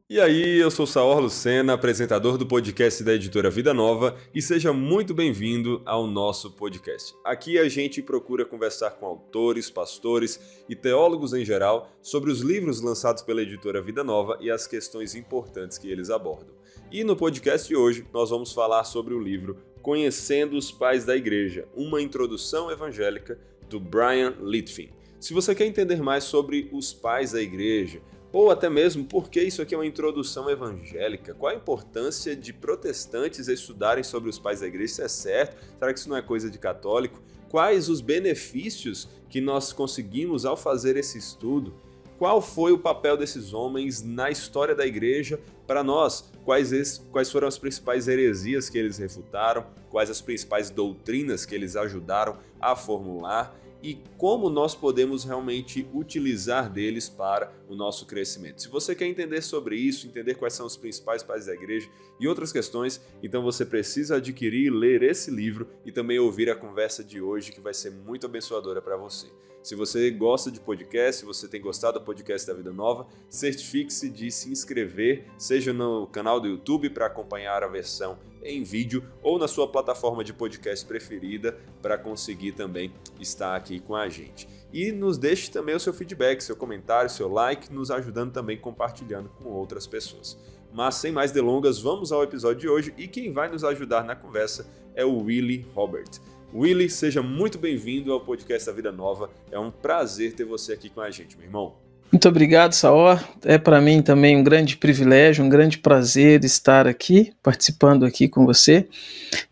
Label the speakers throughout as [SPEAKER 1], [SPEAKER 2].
[SPEAKER 1] E aí, eu sou Saor Lucena, apresentador do podcast da editora Vida Nova, e seja muito bem-vindo ao nosso podcast. Aqui a gente procura conversar com autores, pastores e teólogos em geral sobre os livros lançados pela editora Vida Nova e as questões importantes que eles abordam. E no podcast de hoje nós vamos falar sobre o livro Conhecendo os Pais da Igreja, uma introdução evangélica, do Bryan Litfin. Se você quer entender mais sobre os pais da igreja, ou até mesmo por que isso aqui é uma introdução evangélica, qual a importância de protestantes estudarem sobre os pais da igreja, isso é certo? Será que isso não é coisa de católico? Quais os benefícios que nós conseguimos ao fazer esse estudo? Qual foi o papel desses homens na história da igreja para nós? Quais foram as principais heresias que eles refutaram? Quais as principais doutrinas que eles ajudaram a formular? E como nós podemos realmente utilizar deles para o nosso crescimento. Se você quer entender sobre isso, entender quais são os principais pais da igreja e outras questões, então você precisa adquirir e ler esse livro e também ouvir a conversa de hoje, que vai ser muito abençoadora para você. Se você gosta de podcast, se você tem gostado do podcast da Vida Nova, certifique-se de se inscrever, seja no canal do YouTube para acompanhar a versão em vídeo ou na sua plataforma de podcast preferida para conseguir também estar aqui com a gente. E nos deixe também o seu feedback, seu comentário, seu like, nos ajudando também compartilhando com outras pessoas. Mas sem mais delongas, vamos ao episódio de hoje e quem vai nos ajudar na conversa é o Willy Robert. Willy, seja muito bem-vindo ao podcast da Vida Nova. É um prazer ter você aqui com a gente, meu irmão.
[SPEAKER 2] Muito obrigado, Saor. É para mim também um grande privilégio, um grande prazer estar aqui, participando aqui com você,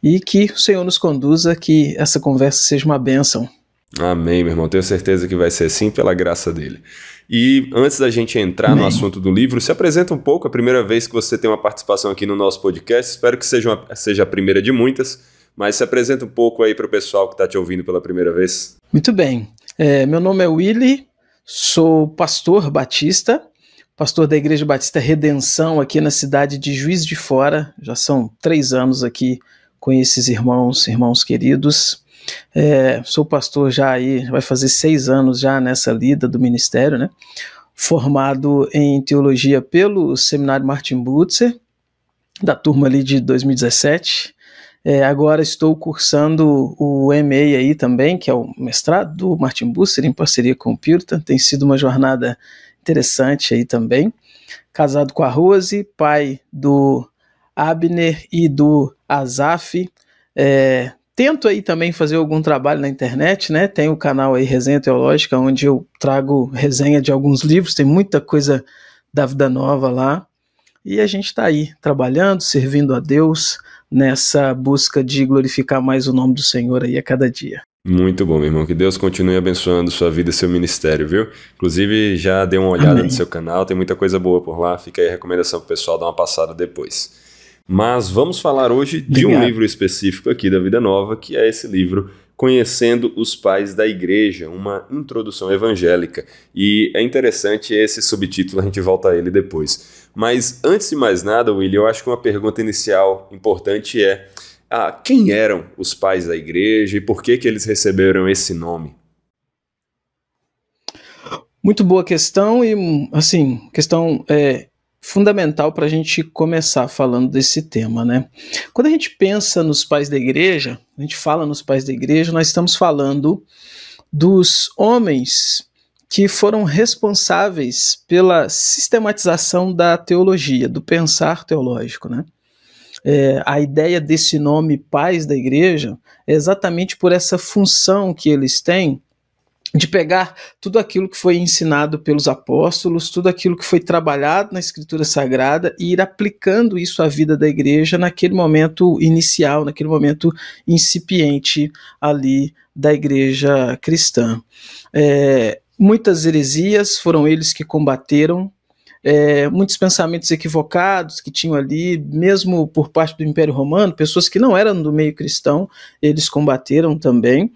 [SPEAKER 2] e que o Senhor nos conduza, que essa conversa seja uma bênção.
[SPEAKER 1] Amém, meu irmão. Tenho certeza que vai ser assim, pela graça dele. E antes da gente entrar no assunto do livro, se apresenta um pouco, a primeira vez que você tem uma participação aqui no nosso podcast, espero que seja a primeira de muitas, mas se apresenta um pouco aí para o pessoal que está te ouvindo pela primeira vez.
[SPEAKER 2] Muito bem. Meu nome é Willy, sou pastor batista, pastor da Igreja Batista Redenção aqui na cidade de Juiz de Fora. Já são 3 anos aqui com esses irmãos queridos. Sou pastor já aí, vai fazer 6 anos já nessa lida do ministério, né? Formado em teologia pelo Seminário Martin Butzer, da turma ali de 2017. Agora estou cursando o MA aí também, que é o mestrado do Martin Butzer, em parceria com o Puritan. Tem sido uma jornada interessante aí também. Casado com a Rose, pai do Abner e do Asaf. Tento aí também fazer algum trabalho na internet, né? Tem o canal aí Resenha Teológica, onde eu trago resenha de alguns livros, tem muita coisa da Vida Nova lá. E a gente está aí trabalhando, servindo a Deus, nessa busca de glorificar mais o nome do Senhor aí a cada dia.
[SPEAKER 1] Muito bom, meu irmão. Que Deus continue abençoando sua vida e seu ministério, viu? Inclusive, já dei uma olhada no seu canal, tem muita coisa boa por lá. Fica aí a recomendação pro pessoal dar uma passada depois. Mas vamos falar hoje de um livro específico aqui da Vida Nova, que é esse livro Conhecendo os Pais da Igreja, uma introdução evangélica. E é interessante esse subtítulo, a gente volta a ele depois. Mas antes de mais nada, Willy, eu acho que uma pergunta inicial importante é quem eram os pais da igreja e por que eles receberam esse nome?
[SPEAKER 2] Muito boa questão e, assim, questão fundamental para a gente começar falando desse tema, né? Quando a gente pensa nos pais da igreja, a gente fala nos pais da igreja, nós estamos falando dos homens que foram responsáveis pela sistematização da teologia, do pensar teológico, né? A ideia desse nome pais da igreja é exatamente por essa função que eles têm de pegar tudo aquilo que foi ensinado pelos apóstolos, tudo aquilo que foi trabalhado na Escritura Sagrada e ir aplicando isso à vida da igreja naquele momento inicial, naquele momento incipiente ali da igreja cristã. Muitas heresias foram eles que combateram, muitos pensamentos equivocados que tinham ali, mesmo por parte do Império Romano, pessoas que não eram do meio cristão, eles combateram também.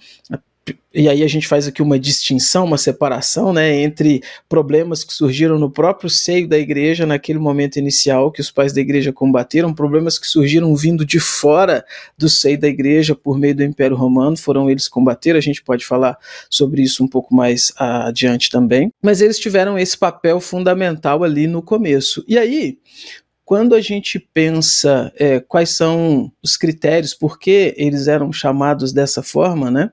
[SPEAKER 2] e aí a gente faz aqui uma distinção, uma separação, né, entre problemas que surgiram no próprio seio da igreja naquele momento inicial que os pais da igreja combateram, problemas que surgiram vindo de fora do seio da igreja por meio do Império Romano, foram eles combater, a gente pode falar sobre isso um pouco mais adiante também, mas eles tiveram esse papel fundamental ali no começo. E aí, quando a gente pensa quais são os critérios, por que eles eram chamados dessa forma, né?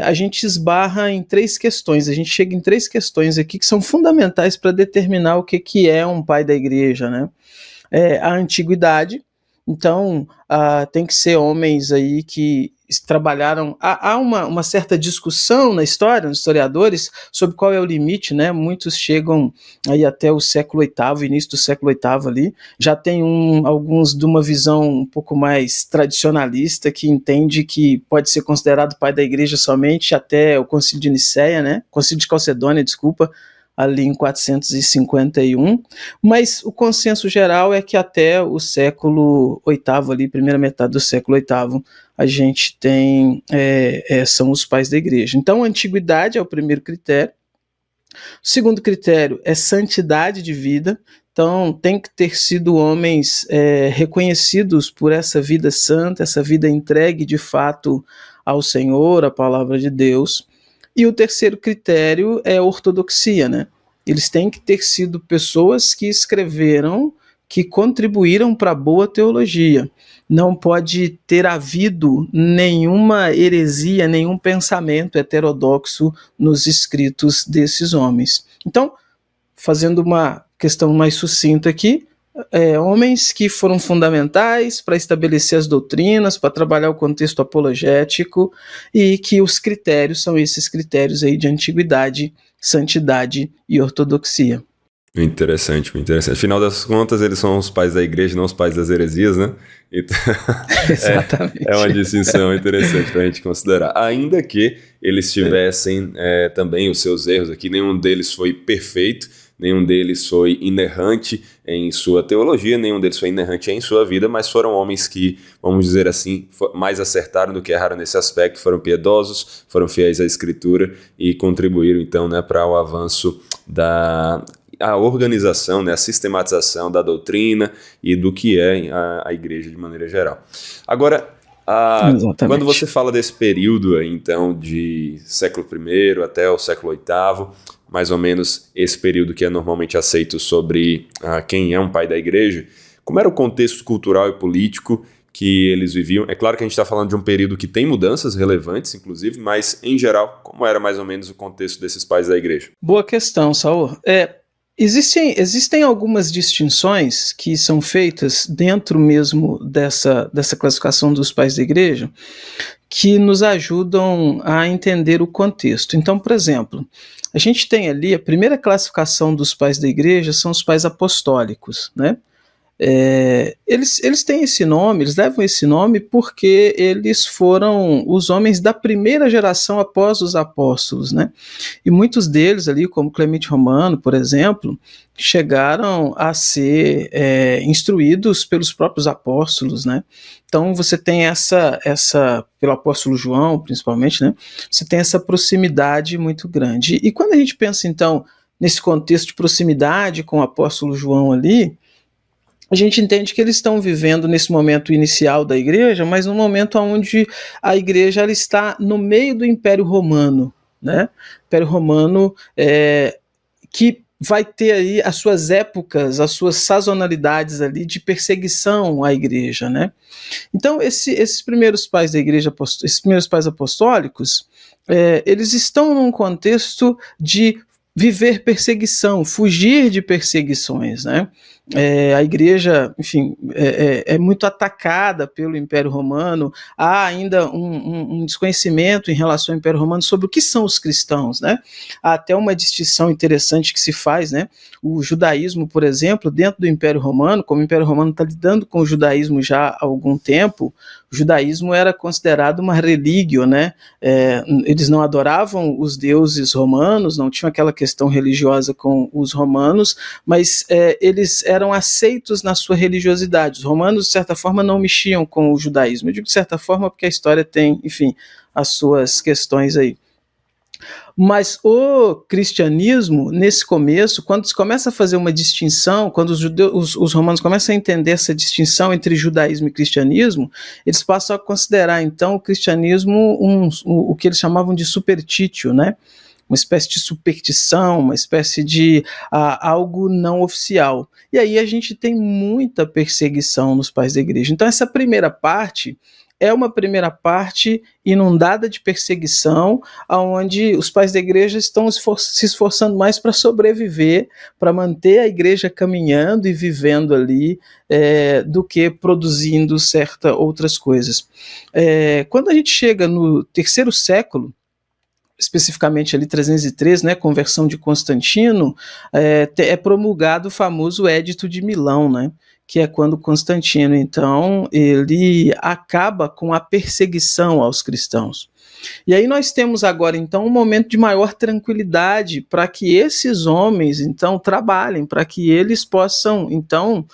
[SPEAKER 2] A gente esbarra em 3 questões, a gente chega em 3 questões aqui que são fundamentais para determinar o que é um pai da igreja, né? A antiguidade, então tem que ser homens aí que trabalharam, há uma certa discussão na história, nos historiadores, sobre qual é o limite, né? Muitos chegam aí até o século VIII, início do século VIII ali, já tem alguns de uma visão um pouco mais tradicionalista, que entende que pode ser considerado pai da igreja somente até o Concílio de Nicéia, né? Concílio de Calcedônia, desculpa, ali em 451, mas o consenso geral é que até o século VIII, ali, primeira metade do século VIII, a gente tem, são os pais da igreja. Então, a antiguidade é o primeiro critério. O segundo critério é santidade de vida. Então, tem que ter sido homens reconhecidos por essa vida santa, essa vida entregue de fato ao Senhor, à palavra de Deus. E o terceiro critério é a ortodoxia, né? Eles têm que ter sido pessoas que escreveram, que contribuíram para a boa teologia. Não pode ter havido nenhuma heresia, nenhum pensamento heterodoxo nos escritos desses homens. Então, fazendo uma questão mais sucinta aqui, homens que foram fundamentais para estabelecer as doutrinas, para trabalhar o contexto apologético, e que os critérios são esses critérios aí de antiguidade, santidade e ortodoxia.
[SPEAKER 1] Interessante, muito interessante. Afinal das contas, eles são os pais da igreja, não os pais das heresias, né? Então,
[SPEAKER 2] exatamente.
[SPEAKER 1] É uma distinção interessante para a gente considerar. Ainda que eles tivessem também os seus erros aqui, nenhum deles foi perfeito, nenhum deles foi inerrante em sua teologia, nenhum deles foi inerrante em sua vida, mas foram homens que, vamos dizer assim, mais acertaram do que erraram nesse aspecto, foram piedosos, foram fiéis à Escritura e contribuíram, então, né, para o avanço a organização, né, a sistematização da doutrina e do que é a igreja de maneira geral. Agora, quando você fala desse período aí, então, de século I até o século VIII, mais ou menos esse período que é normalmente aceito sobre quem é um pai da igreja, como era o contexto cultural e político que eles viviam? É claro que a gente está falando de um período que tem mudanças relevantes, inclusive, mas, em geral, como era mais ou menos o contexto desses pais da igreja?
[SPEAKER 2] Boa questão, Saul. Existem algumas distinções que são feitas dentro mesmo dessa classificação dos pais da igreja que nos ajudam a entender o contexto. Então, por exemplo, a gente tem ali a primeira classificação dos pais da igreja são os pais apostólicos, né? Eles têm esse nome, eles levam esse nome porque eles foram os homens da primeira geração após os apóstolos, né? E muitos deles ali, como Clemente Romano, por exemplo, chegaram a ser instruídos pelos próprios apóstolos, né? Então você tem essa pelo apóstolo João, principalmente, né? Você tem essa proximidade muito grande. E quando a gente pensa, então, nesse contexto de proximidade com o apóstolo João ali, a gente entende que eles estão vivendo nesse momento inicial da igreja, mas num momento onde a igreja ela está no meio do Império Romano, né? Império Romano que vai ter aí as suas épocas, as suas sazonalidades ali de perseguição à igreja, né? Então esses primeiros pais da igreja, esses primeiros pais apostólicos, eles estão num contexto de viver perseguição, fugir de perseguições, né? A igreja, enfim, é muito atacada pelo Império Romano. Há ainda um desconhecimento em relação ao Império Romano sobre o que são os cristãos, né? Há até uma distinção interessante que se faz, né? O judaísmo, por exemplo, dentro do Império Romano, como o Império Romano está lidando com o judaísmo já há algum tempo, o judaísmo era considerado uma religio, né? Eles não adoravam os deuses romanos, não tinham aquela questão religiosa com os romanos, mas eles eram eram aceitos na sua religiosidade. Os romanos, de certa forma, não mexiam com o judaísmo. Eu digo de certa forma porque a história tem, enfim, as suas questões aí. Mas o cristianismo, nesse começo, quando se começa a fazer uma distinção, quando os romanos começam a entender essa distinção entre judaísmo e cristianismo, eles passam a considerar, então, o cristianismo o que eles chamavam de supertítio, né? Uma espécie de superstição, uma espécie de algo não oficial. E aí a gente tem muita perseguição nos pais da igreja. Então essa primeira parte é uma primeira parte inundada de perseguição, onde os pais da igreja estão se esforçando mais para sobreviver, para manter a igreja caminhando e vivendo ali, do que produzindo outras coisas. Quando a gente chega no terceiro século, especificamente ali 303, né, conversão de Constantino, é promulgado o famoso Édito de Milão, né, que é quando Constantino, então, ele acaba com a perseguição aos cristãos. E aí nós temos agora, então, um momento de maior tranquilidade para que esses homens, então, trabalhem, para que eles possam, então,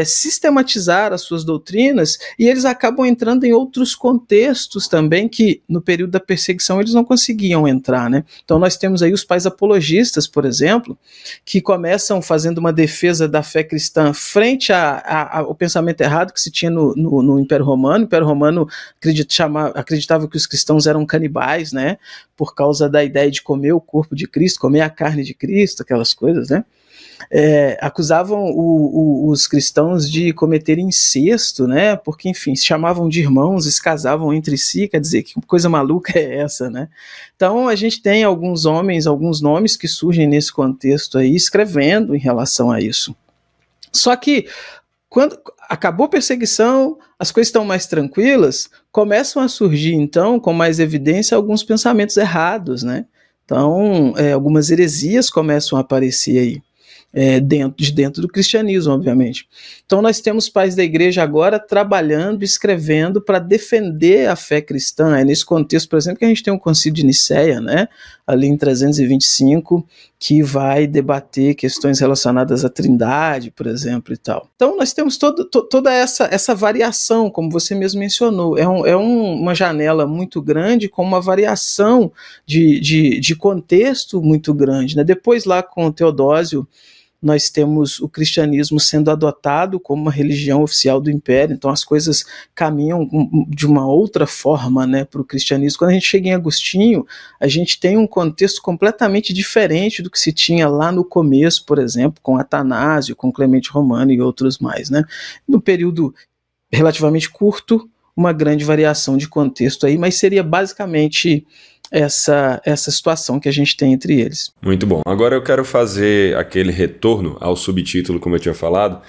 [SPEAKER 2] sistematizar as suas doutrinas, e eles acabam entrando em outros contextos também que, no período da perseguição, eles não conseguiam entrar, né? Então nós temos aí os pais apologistas, por exemplo, que começam fazendo uma defesa da fé cristã frente ao pensamento errado que se tinha no Império Romano. O Império Romano acreditava que os cristãos eram canibais, né? Por causa da ideia de comer o corpo de Cristo, comer a carne de Cristo, aquelas coisas, né? Acusavam os cristãos de cometer incesto, né? Porque, enfim, se chamavam de irmãos e se casavam entre si, quer dizer, que coisa maluca é essa, né? Então a gente tem alguns nomes que surgem nesse contexto aí, escrevendo em relação a isso. Só que quando acabou a perseguição, as coisas estão mais tranquilas, começam a surgir, então, com mais evidência, alguns pensamentos errados, né? Então, algumas heresias começam a aparecer aí. Dentro do cristianismo, obviamente. Então nós temos pais da igreja agora trabalhando, escrevendo para defender a fé cristã. É nesse contexto, por exemplo, que a gente tem um concílio de Nicéia, né, ali em 325, que vai debater questões relacionadas à Trindade, por exemplo, e tal. Então nós temos toda essa variação, como você mesmo mencionou. Uma janela muito grande, com uma variação de contexto muito grande, né? Depois lá com o Teodósio, nós temos o cristianismo sendo adotado como uma religião oficial do império, então as coisas caminham de uma outra forma, né, para o cristianismo. Quando a gente chega em Agostinho, a gente tem um contexto completamente diferente do que se tinha lá no começo, por exemplo, com Atanásio, com Clemente Romano e outros mais, né? No período relativamente curto, uma grande variação de contexto aí, mas seria basicamente essa situação que a gente tem entre eles.
[SPEAKER 1] Muito bom. Agora eu quero fazer aquele retorno ao subtítulo, como eu tinha falado,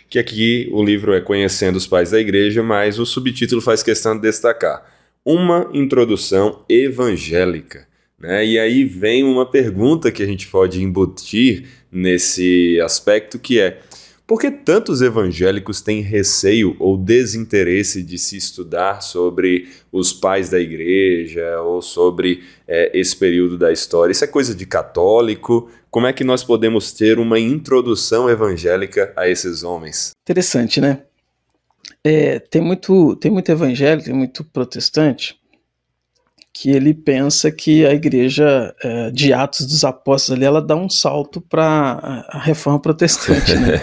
[SPEAKER 1] que aqui o livro é Conhecendo os Pais da Igreja, mas o subtítulo faz questão de destacar uma introdução evangélica, né? E aí vem uma pergunta que a gente pode embutir nesse aspecto, que é: por que tantos evangélicos têm receio ou desinteresse de se estudar sobre os pais da igreja ou sobre esse período da história? Isso é coisa de católico? Como é que nós podemos ter uma introdução evangélica a esses homens?
[SPEAKER 2] Interessante, né? Tem muito evangélico, tem muito protestante que ele pensa que a igreja de Atos dos Apóstolos ali, ela dá um salto para a reforma protestante, né?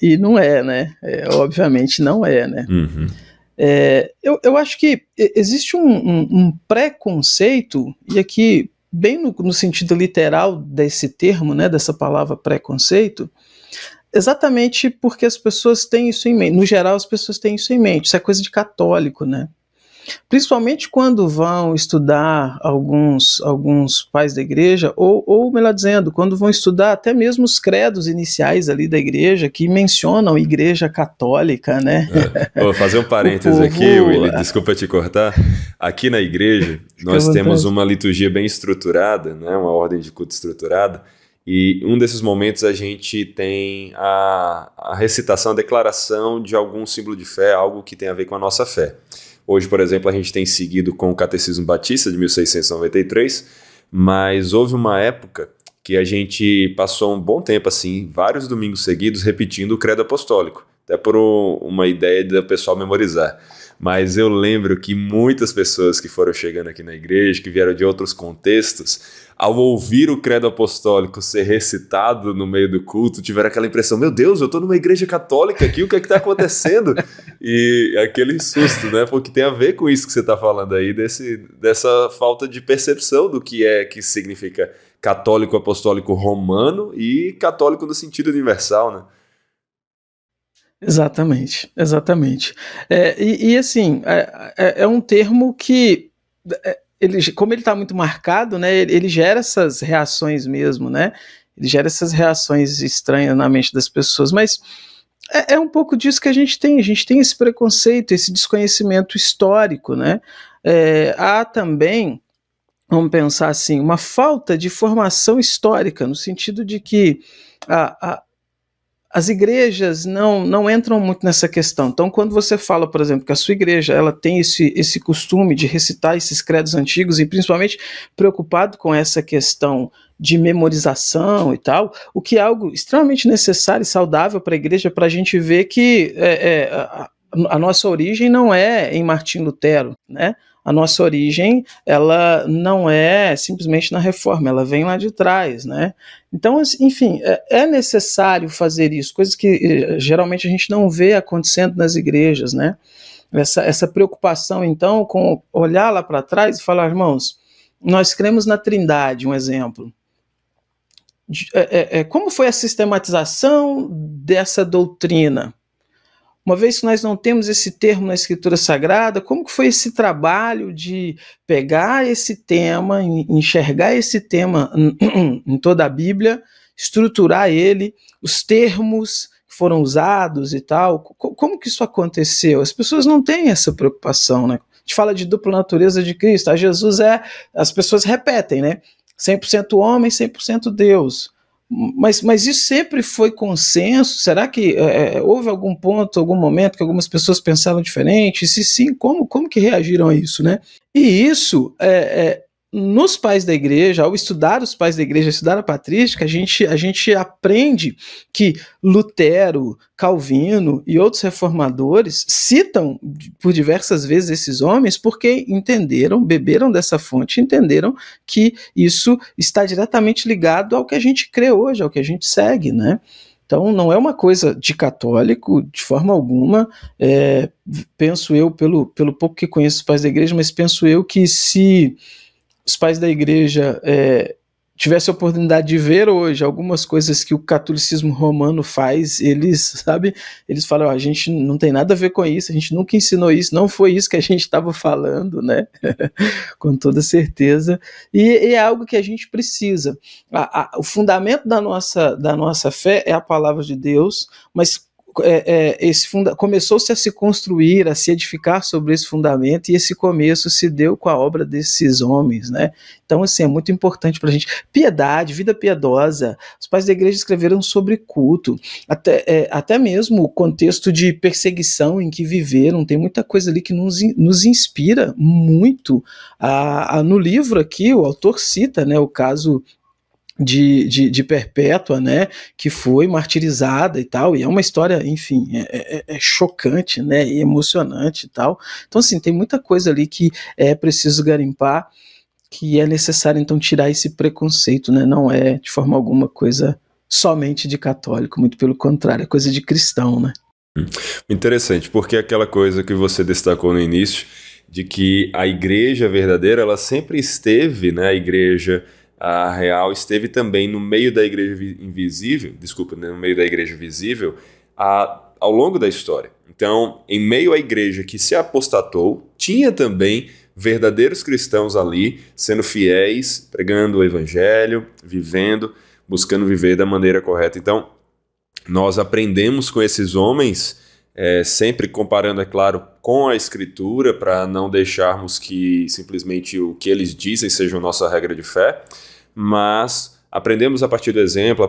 [SPEAKER 2] e não é, né? Obviamente não é, né?
[SPEAKER 1] Uhum.
[SPEAKER 2] Eu acho que existe um preconceito, e aqui bem no sentido literal desse termo, né, dessa palavra preconceito, exatamente porque as pessoas têm isso em mente. No geral, as pessoas têm isso em mente. Isso é coisa de católico, né? Principalmente quando vão estudar alguns pais da igreja, ou melhor dizendo, quando vão estudar até mesmo os credos iniciais ali da igreja, que mencionam igreja católica, né?
[SPEAKER 1] Vou fazer um parênteses aqui, Willy, desculpa te cortar. Aqui na igreja, nós temos uma liturgia bem estruturada, né? Uma ordem de culto estruturada, e um desses momentos a gente tem a recitação, a declaração de algum símbolo de fé, algo que tem a ver com a nossa fé. Hoje, por exemplo, a gente tem seguido com o Catecismo Batista de 1693, mas houve uma época que a gente passou um bom tempo, assim, vários domingos seguidos, repetindo o credo apostólico, até por uma ideia do pessoal memorizar. Mas eu lembro que muitas pessoas que foram chegando aqui na igreja, que vieram de outros contextos, ao ouvir o credo apostólico ser recitado no meio do culto, tiveram aquela impressão, meu Deus, eu estou numa igreja católica aqui, o que é que está acontecendo? E aquele susto, né? Porque tem a ver com isso que você está falando aí, dessa falta de percepção do que significa católico apostólico romano e católico no sentido universal, né?
[SPEAKER 2] Exatamente, exatamente. Assim, é um termo que, como ele está muito marcado, né, ele gera essas reações mesmo, né? Ele gera essas reações estranhas na mente das pessoas, mas é um pouco disso que a gente tem esse preconceito, esse desconhecimento histórico, né? Há também, vamos pensar assim, uma falta de formação histórica, no sentido de que as igrejas não entram muito nessa questão. Então, quando você fala, por exemplo, que a sua igreja ela tem esse costume de recitar esses credos antigos e principalmente preocupado com essa questão de memorização e tal, o que é algo extremamente necessário e saudável para a igreja, para a gente ver que a nossa origem não é em Martim Lutero, né? A nossa origem, ela não é simplesmente na reforma, ela vem lá de trás, né? Então, enfim, é necessário fazer isso, coisas que geralmente a gente não vê acontecendo nas igrejas, né? Essa preocupação, então, com olhar lá para trás e falar, irmãos, nós cremos na Trindade, um exemplo. Como foi a sistematização dessa doutrina? Uma vez que nós não temos esse termo na Escritura Sagrada, como que foi esse trabalho de pegar esse tema, enxergar esse tema em toda a Bíblia, estruturar ele, os termos que foram usados e tal? Como que isso aconteceu? As pessoas não têm essa preocupação, né? A gente fala de dupla natureza de Cristo, as pessoas repetem, né? 100% homem, 100% Deus. Mas isso sempre foi consenso? Será que houve algum ponto, algum momento que algumas pessoas pensaram diferente? Se sim, como que reagiram a isso, né? E isso, nos pais da igreja, ao estudar os pais da igreja, estudar a patrística, a gente aprende que Lutero, Calvino e outros reformadores citam por diversas vezes esses homens porque entenderam, beberam dessa fonte, entenderam que isso está diretamente ligado ao que a gente crê hoje, ao que a gente segue, né? Então não é uma coisa de católico, de forma alguma, penso eu, pelo pouco que conheço os pais da igreja, mas penso eu que se os pais da igreja tivessem a oportunidade de ver hoje algumas coisas que o catolicismo romano faz, eles falam, a gente não tem nada a ver com isso, a gente nunca ensinou isso, não foi isso que a gente estava falando, né? Com toda certeza, e é algo que a gente precisa. O fundamento da nossa fé é a palavra de Deus, mas começou-se a se construir, a se edificar sobre esse fundamento, e esse começo se deu com a obra desses homens, né? Então, assim, é muito importante para a gente. Piedade, vida piedosa. Os pais da igreja escreveram sobre culto, até mesmo o contexto de perseguição em que viveram, tem muita coisa ali que nos inspira muito. No livro aqui, o autor cita, né, o caso de Perpétua, né, que foi martirizada e tal, e é uma história, enfim, chocante, né, e emocionante e tal. Então, assim, tem muita coisa ali que é preciso garimpar, que é necessário, então, tirar esse preconceito, né, não é, de forma alguma, coisa somente de católico, muito pelo contrário, é coisa de cristão, né.
[SPEAKER 1] Interessante, porque aquela coisa que você destacou no início, de que a igreja verdadeira, ela sempre esteve, né, a real esteve também no meio da igreja invisível, no meio da igreja visível, ao longo da história. Então, em meio à igreja que se apostatou, tinha também verdadeiros cristãos ali, sendo fiéis, pregando o evangelho, vivendo, buscando viver da maneira correta. Então, nós aprendemos com esses homens, sempre comparando, é claro, com a Escritura, para não deixarmos que simplesmente o que eles dizem seja a nossa regra de fé, mas aprendemos a partir do exemplo,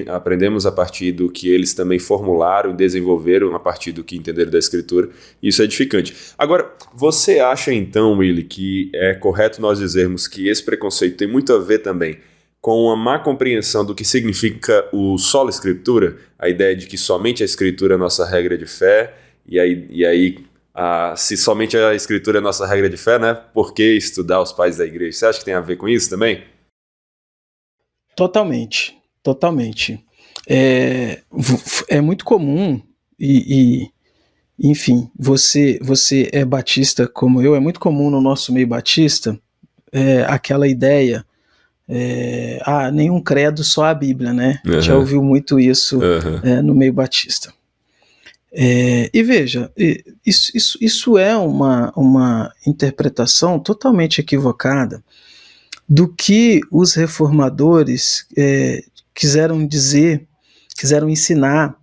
[SPEAKER 1] aprendemos a partir do que eles também formularam e desenvolveram a partir do que entenderam da Escritura. Isso é edificante. Agora, você acha então, Willy, que é correto nós dizermos que esse preconceito tem muito a ver também com uma má compreensão do que significa o sola escritura, a ideia de que somente a escritura é nossa regra de fé, e aí se somente a escritura é nossa regra de fé, né? Por que estudar os pais da igreja? Você acha que tem a ver com isso também?
[SPEAKER 2] Totalmente, totalmente. É muito comum enfim, você é batista como eu, é muito comum no nosso meio batista aquela ideia, nenhum credo, só a Bíblia, né?
[SPEAKER 1] Uhum.
[SPEAKER 2] Já ouviu muito isso no meio batista. E veja, isso é uma interpretação totalmente equivocada do que os reformadores quiseram dizer, quiseram ensinar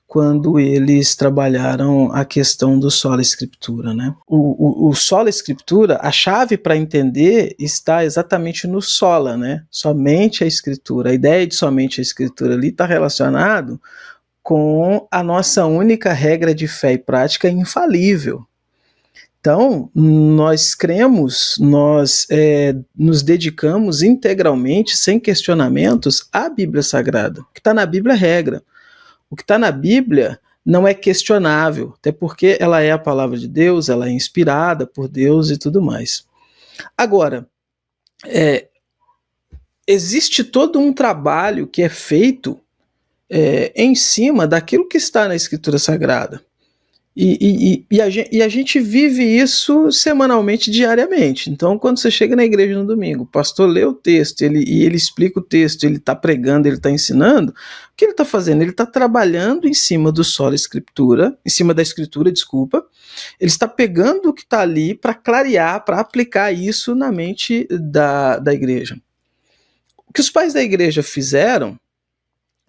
[SPEAKER 2] quando eles trabalharam a questão do sola escritura, né? O sola escritura, a chave para entender está exatamente no sola, né? Somente a escritura. A ideia de somente a escritura ali está relacionado com a nossa única regra de fé e prática infalível. Então, nós cremos, nós nos dedicamos integralmente, sem questionamentos, à Bíblia Sagrada. O que está na Bíblia é regra. O que está na Bíblia não é questionável, até porque ela é a palavra de Deus, ela é inspirada por Deus e tudo mais. Agora, existe todo um trabalho que é feito em cima daquilo que está na Escritura Sagrada. E a gente vive isso semanalmente, diariamente. Então, quando você chega na igreja no domingo, o pastor lê o texto, ele explica o texto, ele está pregando, ele está ensinando, o que ele está fazendo? Ele está trabalhando em cima do sola escritura, em cima da escritura, desculpa. Ele está pegando o que está ali para clarear, para aplicar isso na mente da igreja. O que os pais da igreja fizeram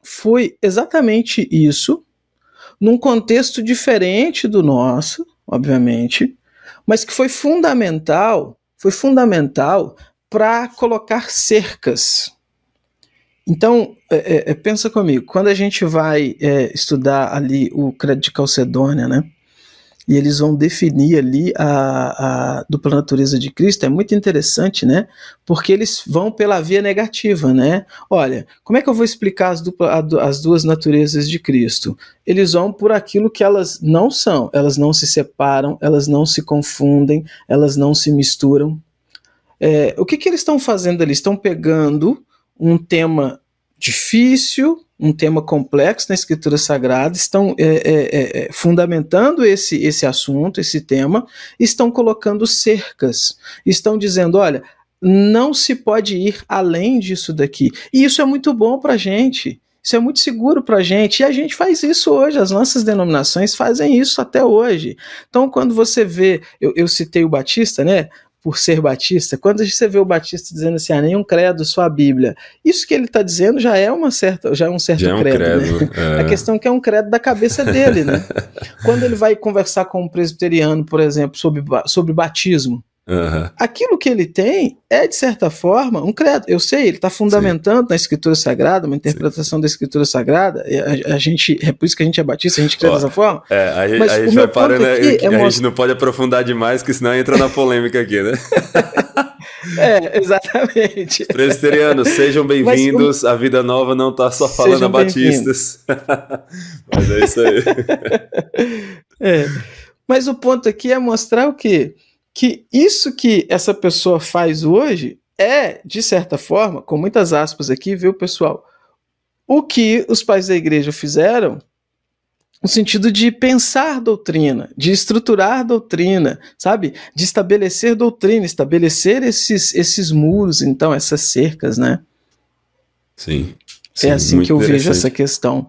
[SPEAKER 2] foi exatamente isso, num contexto diferente do nosso, obviamente, mas que foi fundamental para colocar cercas. Então, pensa comigo, quando a gente vai estudar ali o Credo de Calcedônia, né, e eles vão definir ali a dupla natureza de Cristo, é muito interessante, né? Porque eles vão pela via negativa, né? Olha, como é que eu vou explicar as duas naturezas de Cristo? Eles vão por aquilo que elas não são, elas não se separam, elas não se confundem, elas não se misturam. O que eles estão fazendo ali? Estão pegando um tema difícil, um tema complexo na Escritura Sagrada, estão fundamentando esse assunto, esse tema, estão colocando cercas, estão dizendo, olha, não se pode ir além disso daqui. E isso é muito bom para a gente, isso é muito seguro para a gente, e a gente faz isso hoje, as nossas denominações fazem isso até hoje. Então, quando você vê, eu citei o Batista, né? Por ser batista, quando você vê o batista dizendo assim, nenhum credo, só a Bíblia, isso que ele está dizendo já é um certo credo. Né? A questão é que é um credo da cabeça dele, né? Quando ele vai conversar com um presbiteriano, por exemplo, sobre batismo, aquilo que ele tem é, de certa forma, um credo. Eu sei, ele está fundamentando na Escritura Sagrada, uma interpretação da Escritura Sagrada, é por isso que a gente é batista, a gente crê dessa forma.
[SPEAKER 1] A gente vai parando, a gente não pode aprofundar demais, porque senão entra na polêmica aqui, né?
[SPEAKER 2] Exatamente.
[SPEAKER 1] Presbiterianos, sejam bem-vindos. A Vida Nova não está só falando a batistas. Mas é isso aí.
[SPEAKER 2] Mas o ponto aqui é mostrar o quê? Que isso que essa pessoa faz hoje de certa forma, com muitas aspas aqui, viu, pessoal? O que os pais da igreja fizeram no sentido de pensar doutrina, de estruturar doutrina, sabe? De estabelecer doutrina, estabelecer esses muros, então, essas cercas, né?
[SPEAKER 1] Sim.
[SPEAKER 2] É assim que eu vejo essa questão.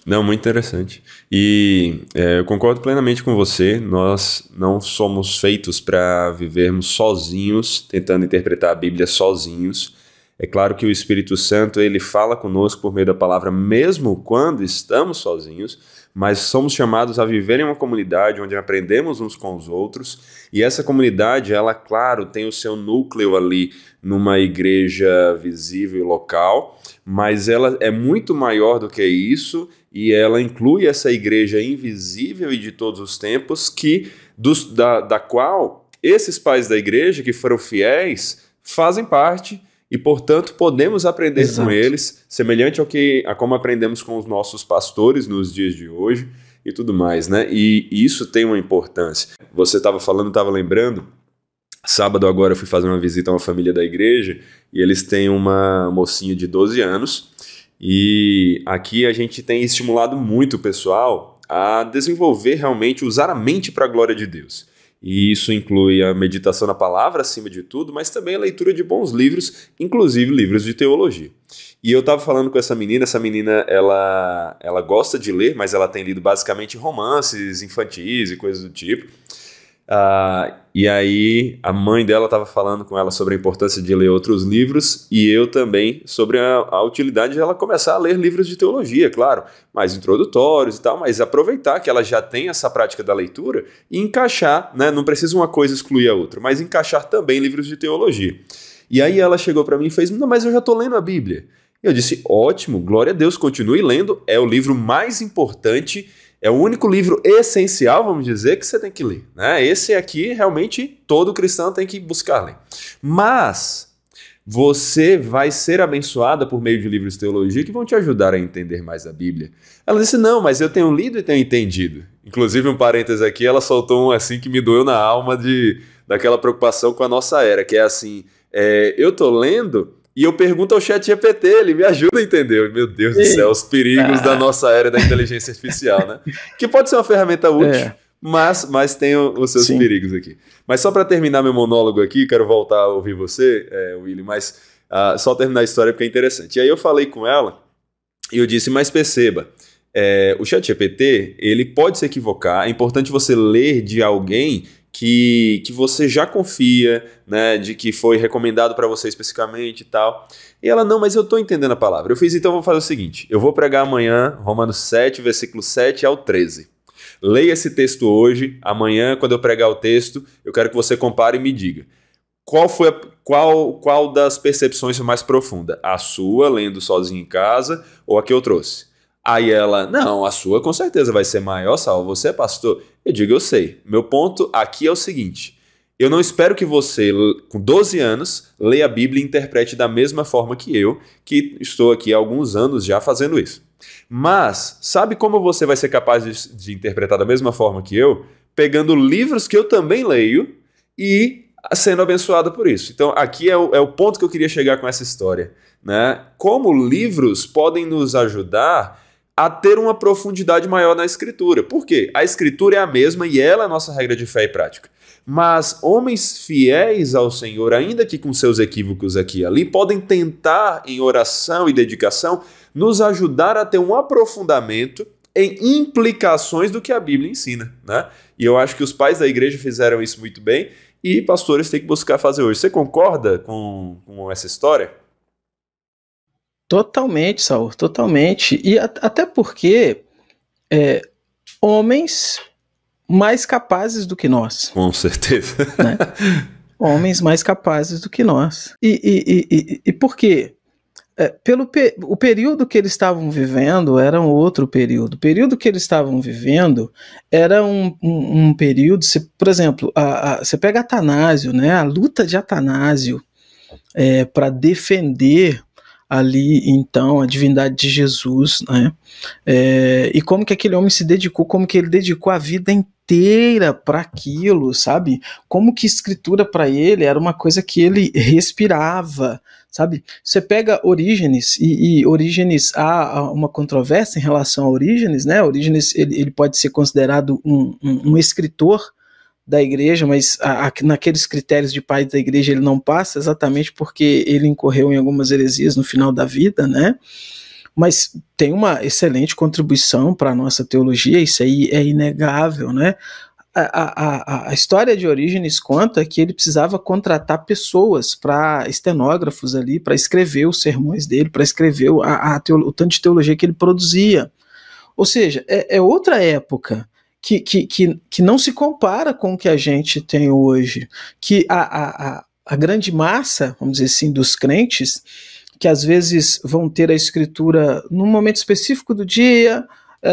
[SPEAKER 1] Não, muito interessante. E eu concordo plenamente com você. Nós não somos feitos para vivermos sozinhos, tentando interpretar a Bíblia sozinhos. É claro que o Espírito Santo, ele fala conosco por meio da palavra, mesmo quando estamos sozinhos, mas somos chamados a viver em uma comunidade onde aprendemos uns com os outros, e essa comunidade, ela, claro, tem o seu núcleo ali numa igreja visível e local, mas ela é muito maior do que isso, e ela inclui essa igreja invisível e de todos os tempos, da qual esses pais da igreja que foram fiéis fazem parte, e, portanto, podemos aprender
[SPEAKER 2] Exato.
[SPEAKER 1] com eles, semelhante a como aprendemos com os nossos pastores nos dias de hoje e tudo mais, né? E isso tem uma importância. Você estava falando, estava lembrando, sábado agora eu fui fazer uma visita a uma família da igreja e eles têm uma mocinha de 12 anos e aqui a gente tem estimulado muito o pessoal a desenvolver realmente, usar a mente para a glória de Deus. E isso inclui a meditação na palavra, acima de tudo, mas também a leitura de bons livros, inclusive livros de teologia. E eu estava falando com essa menina ela gosta de ler, mas ela tem lido basicamente romances infantis e coisas do tipo. E aí a mãe dela estava falando com ela sobre a importância de ler outros livros e eu também sobre a utilidade de ela começar a ler livros de teologia, claro, mais introdutórios e tal, mas aproveitar que ela já tem essa prática da leitura e encaixar, né, não precisa uma coisa excluir a outra, mas encaixar também livros de teologia. E aí ela chegou para mim e fez, não, mas eu já estou lendo a Bíblia. E eu disse, ótimo, glória a Deus, continue lendo, é o livro mais importante. É o único livro essencial, vamos dizer, que você tem que ler, né? Esse aqui, realmente, todo cristão tem que buscar ler. Mas você vai ser abençoada por meio de livros de teologia que vão te ajudar a entender mais a Bíblia. Ela disse, não, mas eu tenho lido e tenho entendido. Inclusive, um parênteses aqui, ela soltou um assim que me doeu na alma daquela preocupação com a nossa era, que é assim, eu tô lendo... E eu pergunto ao ChatGPT, ele me ajuda a entender. Meu Deus do céu, os perigos da nossa era da inteligência artificial, né? Que pode ser uma ferramenta útil, mas tem os seus perigos aqui. Mas só para terminar meu monólogo aqui, quero voltar a ouvir você, Willy, mas só terminar a história porque é interessante. E aí eu falei com ela e eu disse, mas perceba, o ChatGPT, ele pode se equivocar, é importante você ler de alguém que você já confia, né, de que foi recomendado para você especificamente e tal. E ela, não, mas eu estou entendendo a palavra. Eu fiz, então eu vou fazer o seguinte, eu vou pregar amanhã Romanos 7, versículo 7 ao 13. Leia esse texto hoje, amanhã, quando eu pregar o texto, eu quero que você compare e me diga. Qual das percepções foi mais profunda? A sua, lendo sozinho em casa, ou a que eu trouxe? Aí ela, não, a sua com certeza vai ser maior, Sal, você é pastor? Eu digo, eu sei. Meu ponto aqui é o seguinte, eu não espero que você, com 12 anos, leia a Bíblia e interprete da mesma forma que eu, que estou aqui há alguns anos já fazendo isso. Mas, sabe como você vai ser capaz de interpretar da mesma forma que eu? Pegando livros que eu também leio e sendo abençoado por isso. Então, aqui é o ponto que eu queria chegar com essa história, né? Como livros podem nos ajudar a ter uma profundidade maior na Escritura. Por quê? A Escritura é a mesma e ela é a nossa regra de fé e prática. Mas homens fiéis ao Senhor, ainda que com seus equívocos aqui e ali, podem tentar, em oração e dedicação, nos ajudar a ter um aprofundamento em implicações do que a Bíblia ensina, né? E eu acho que os pais da igreja fizeram isso muito bem e pastores têm que buscar fazer hoje. Você concorda com essa história?
[SPEAKER 2] Totalmente, Saul, totalmente. E até porque homens mais capazes do que nós.
[SPEAKER 1] Com certeza.
[SPEAKER 2] Né? Homens mais capazes do que nós. E por quê? O período que eles estavam vivendo era um outro período. O período que eles estavam vivendo era um período, por exemplo, você pega Atanásio, né? A luta de Atanásio para defender ali, então, a divindade de Jesus, né? E como que aquele homem se dedicou, como que ele dedicou a vida inteira para aquilo, sabe? Como que escritura para ele era uma coisa que ele respirava, sabe? Você pega Orígenes, e Orígenes, há uma controvérsia em relação a Orígenes, né? Orígenes, ele pode ser considerado um escritor da igreja, mas naqueles critérios de pai da igreja ele não passa, exatamente porque ele incorreu em algumas heresias no final da vida, né? Mas tem uma excelente contribuição para a nossa teologia, isso aí é inegável, né? A história de Orígenes conta que ele precisava contratar pessoas, para estenógrafos ali, para escrever os sermões dele, para escrever o tanto de teologia que ele produzia. Ou seja, é outra época que não se compara com o que a gente tem hoje, que a grande massa, vamos dizer assim, dos crentes, que às vezes vão ter a escritura num momento específico do dia,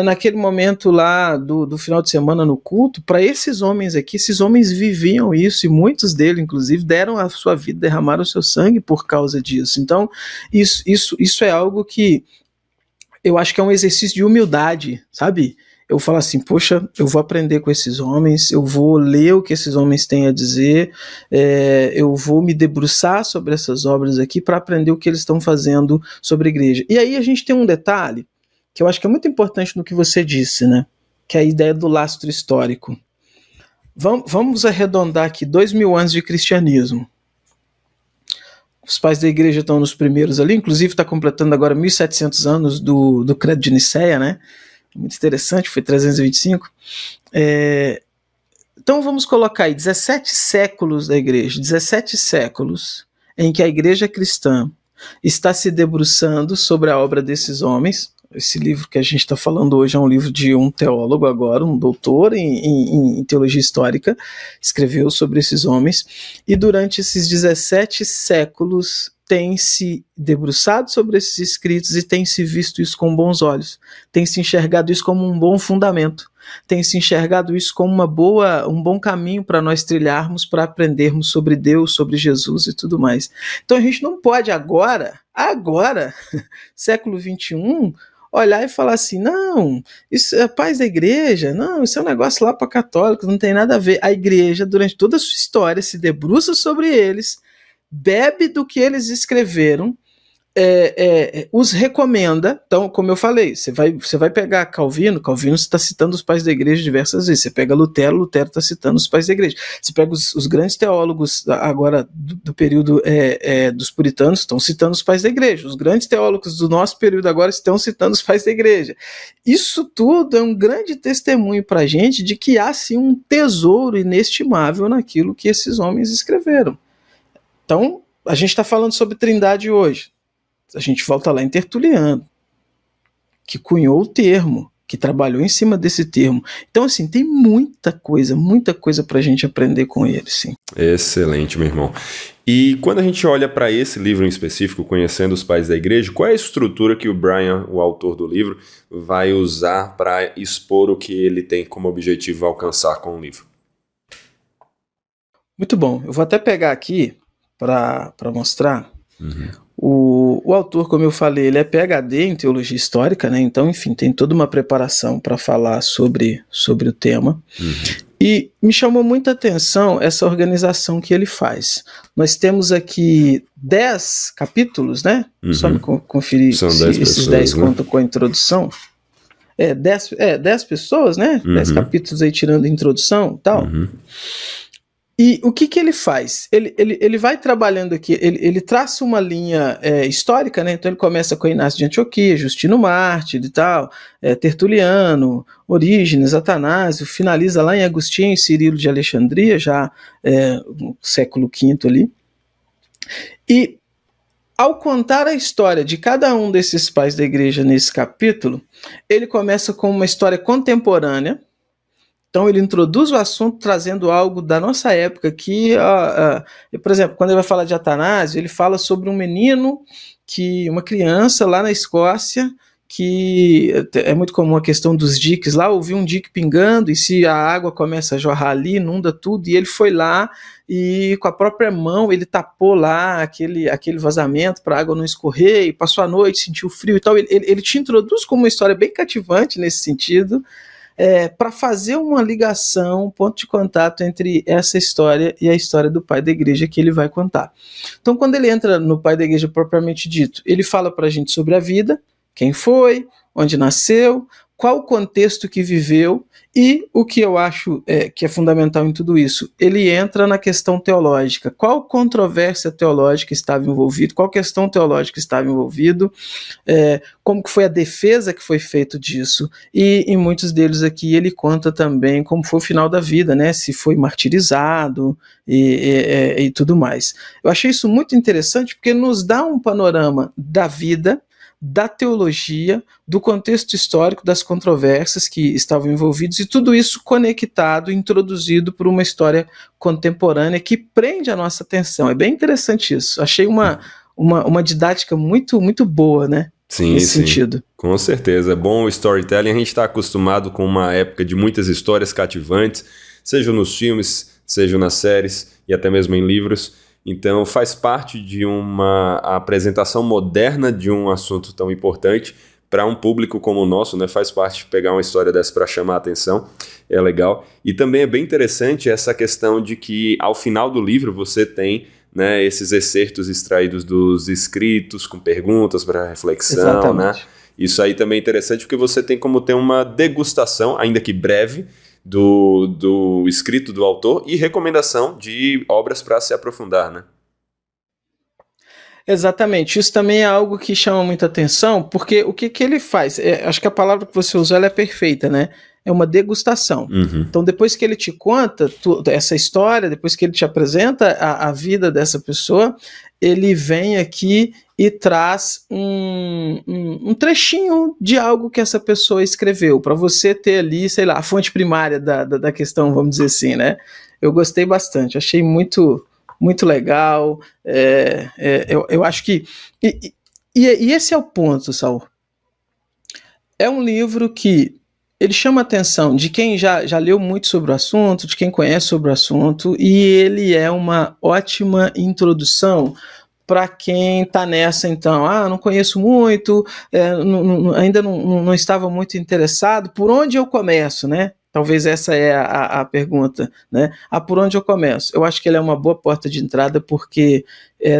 [SPEAKER 2] naquele momento lá do final de semana no culto, para esses homens aqui, esses homens viviam isso, e muitos deles, inclusive, deram a sua vida, derramaram o seu sangue por causa disso. Então, isso é algo que eu acho que é um exercício de humildade, sabe? Eu falo assim, poxa, eu vou aprender com esses homens, eu vou ler o que esses homens têm a dizer, eu vou me debruçar sobre essas obras aqui para aprender o que eles estão fazendo sobre a igreja. E aí a gente tem um detalhe que eu acho que é muito importante no que você disse, né? Que é a ideia do lastro histórico. Vamos arredondar aqui 2000 anos de cristianismo. Os pais da igreja estão nos primeiros ali, inclusive está completando agora 1700 anos do Credo de Nicéia, né? Muito interessante, foi 325. Então vamos colocar aí 17 séculos da igreja, 17 séculos em que a igreja cristã está se debruçando sobre a obra desses homens. Esse livro que a gente está falando hoje é um livro de um teólogo agora, um doutor em teologia histórica, escreveu sobre esses homens, e durante esses 17 séculos tem se debruçado sobre esses escritos e tem se visto isso com bons olhos, tem se enxergado isso como um bom fundamento, tem se enxergado isso como um bom caminho para nós trilharmos, para aprendermos sobre Deus, sobre Jesus e tudo mais. Então a gente não pode agora, século XXI, olhar e falar assim, não, isso é paz da igreja, não, isso é um negócio lá para católicos, não tem nada a ver. A igreja, durante toda a sua história, se debruça sobre eles, bebe do que eles escreveram, os recomenda. Então, como eu falei, você vai pegar Calvino está citando os pais da igreja diversas vezes. Você pega Lutero está citando os pais da igreja. Você pega os grandes teólogos agora do período dos puritanos, estão citando os pais da igreja. Os grandes teólogos do nosso período agora estão citando os pais da igreja. Isso tudo é um grande testemunho para a gente de que há sim um tesouro inestimável naquilo que esses homens escreveram. Então, a gente está falando sobre Trindade hoje. A gente volta lá em Tertuliano, que cunhou o termo, que trabalhou em cima desse termo. Então, assim, tem muita coisa para a gente aprender com ele, sim.
[SPEAKER 1] Excelente, meu irmão. E quando a gente olha para esse livro em específico, Conhecendo os Pais da Igreja, qual é a estrutura que o Brian, o autor do livro, vai usar para expor o que ele tem como objetivo alcançar com o livro?
[SPEAKER 2] Muito bom. Eu vou até pegar aqui para mostrar. O autor, como eu falei, ele é PhD em teologia histórica, né? Então, enfim, tem toda uma preparação para falar sobre o tema. E me chamou muita atenção essa organização que ele faz. Nós temos aqui 10 capítulos, né? Só me conferir
[SPEAKER 1] São
[SPEAKER 2] se
[SPEAKER 1] 10
[SPEAKER 2] esses
[SPEAKER 1] pessoas,
[SPEAKER 2] 10
[SPEAKER 1] né?
[SPEAKER 2] contam com a introdução. 10 pessoas, né? 10 capítulos aí tirando a introdução e tal. E o que ele faz? Ele vai trabalhando aqui, ele traça uma linha histórica, né? Então ele começa com Inácio de Antioquia, Justino Mártir e tal, Tertuliano, Orígenes, Atanásio, finaliza lá em Agostinho e Cirilo de Alexandria, já no século V ali. E ao contar a história de cada um desses pais da igreja nesse capítulo, ele começa com uma história contemporânea. Então ele introduz o assunto trazendo algo da nossa época que, por exemplo, quando ele vai falar de Atanásio, ele fala sobre um menino, uma criança lá na Escócia, que é muito comum a questão dos diques lá, ouviu um dique pingando e se a água começa a jorrar ali, inunda tudo, e ele foi lá e com a própria mão ele tapou lá aquele vazamento para a água não escorrer, e passou a noite, sentiu frio e tal. Ele te introduz como uma história bem cativante nesse sentido, para fazer uma ligação, um ponto de contato entre essa história e a história do pai da igreja que ele vai contar. Então, quando ele entra no pai da igreja propriamente dito, ele fala para a gente sobre a vida, quem foi, onde nasceu, qual o contexto que viveu, e o que eu acho que é fundamental em tudo isso, ele entra na questão teológica. Qual controvérsia teológica estava envolvida, qual questão teológica estava envolvida, como que foi a defesa que foi feita disso, e em muitos deles aqui ele conta também como foi o final da vida, né, se foi martirizado e tudo mais. Eu achei isso muito interessante porque nos dá um panorama da vida, da teologia, do contexto histórico, das controvérsias que estavam envolvidas, e tudo isso conectado, introduzido por uma história contemporânea que prende a nossa atenção. É bem interessante isso. Achei uma didática muito, muito boa, né?
[SPEAKER 1] Sim,
[SPEAKER 2] nesse
[SPEAKER 1] sim,
[SPEAKER 2] sentido.
[SPEAKER 1] com certeza. É bom o storytelling. A gente está acostumado com uma época de muitas histórias cativantes, seja nos filmes, seja nas séries e até mesmo em livros. Então, faz parte de uma apresentação moderna de um assunto tão importante para um público como o nosso, né? Faz parte de pegar uma história dessa para chamar a atenção. É legal. E também é bem interessante essa questão de que, ao final do livro, você tem, né, esses excertos extraídos dos escritos com perguntas para reflexão, né?
[SPEAKER 2] Exatamente.
[SPEAKER 1] Isso aí também é interessante porque você tem como ter uma degustação, ainda que breve, do escrito do autor e recomendação de obras para se aprofundar, né?
[SPEAKER 2] Exatamente, isso também é algo que chama muita atenção, porque o que ele faz? Acho que a palavra que você usou ela é perfeita, né? É uma degustação.
[SPEAKER 1] Uhum.
[SPEAKER 2] Então, depois que ele te conta essa história, depois que ele te apresenta a vida dessa pessoa, ele vem aqui e traz um trechinho de algo que essa pessoa escreveu, para você ter ali, sei lá, a fonte primária da questão, vamos dizer assim, né? Eu gostei bastante, achei muito legal. Eu acho que. E esse é o ponto, Saul. É um livro que ele chama a atenção de quem já leu muito sobre o assunto, de quem conhece sobre o assunto, e ele é uma ótima introdução para quem está nessa, então, não conheço muito, ainda não estava muito interessado, por onde eu começo, né? Talvez essa é a pergunta, né? Por onde eu começo? Eu acho que ele é uma boa porta de entrada porque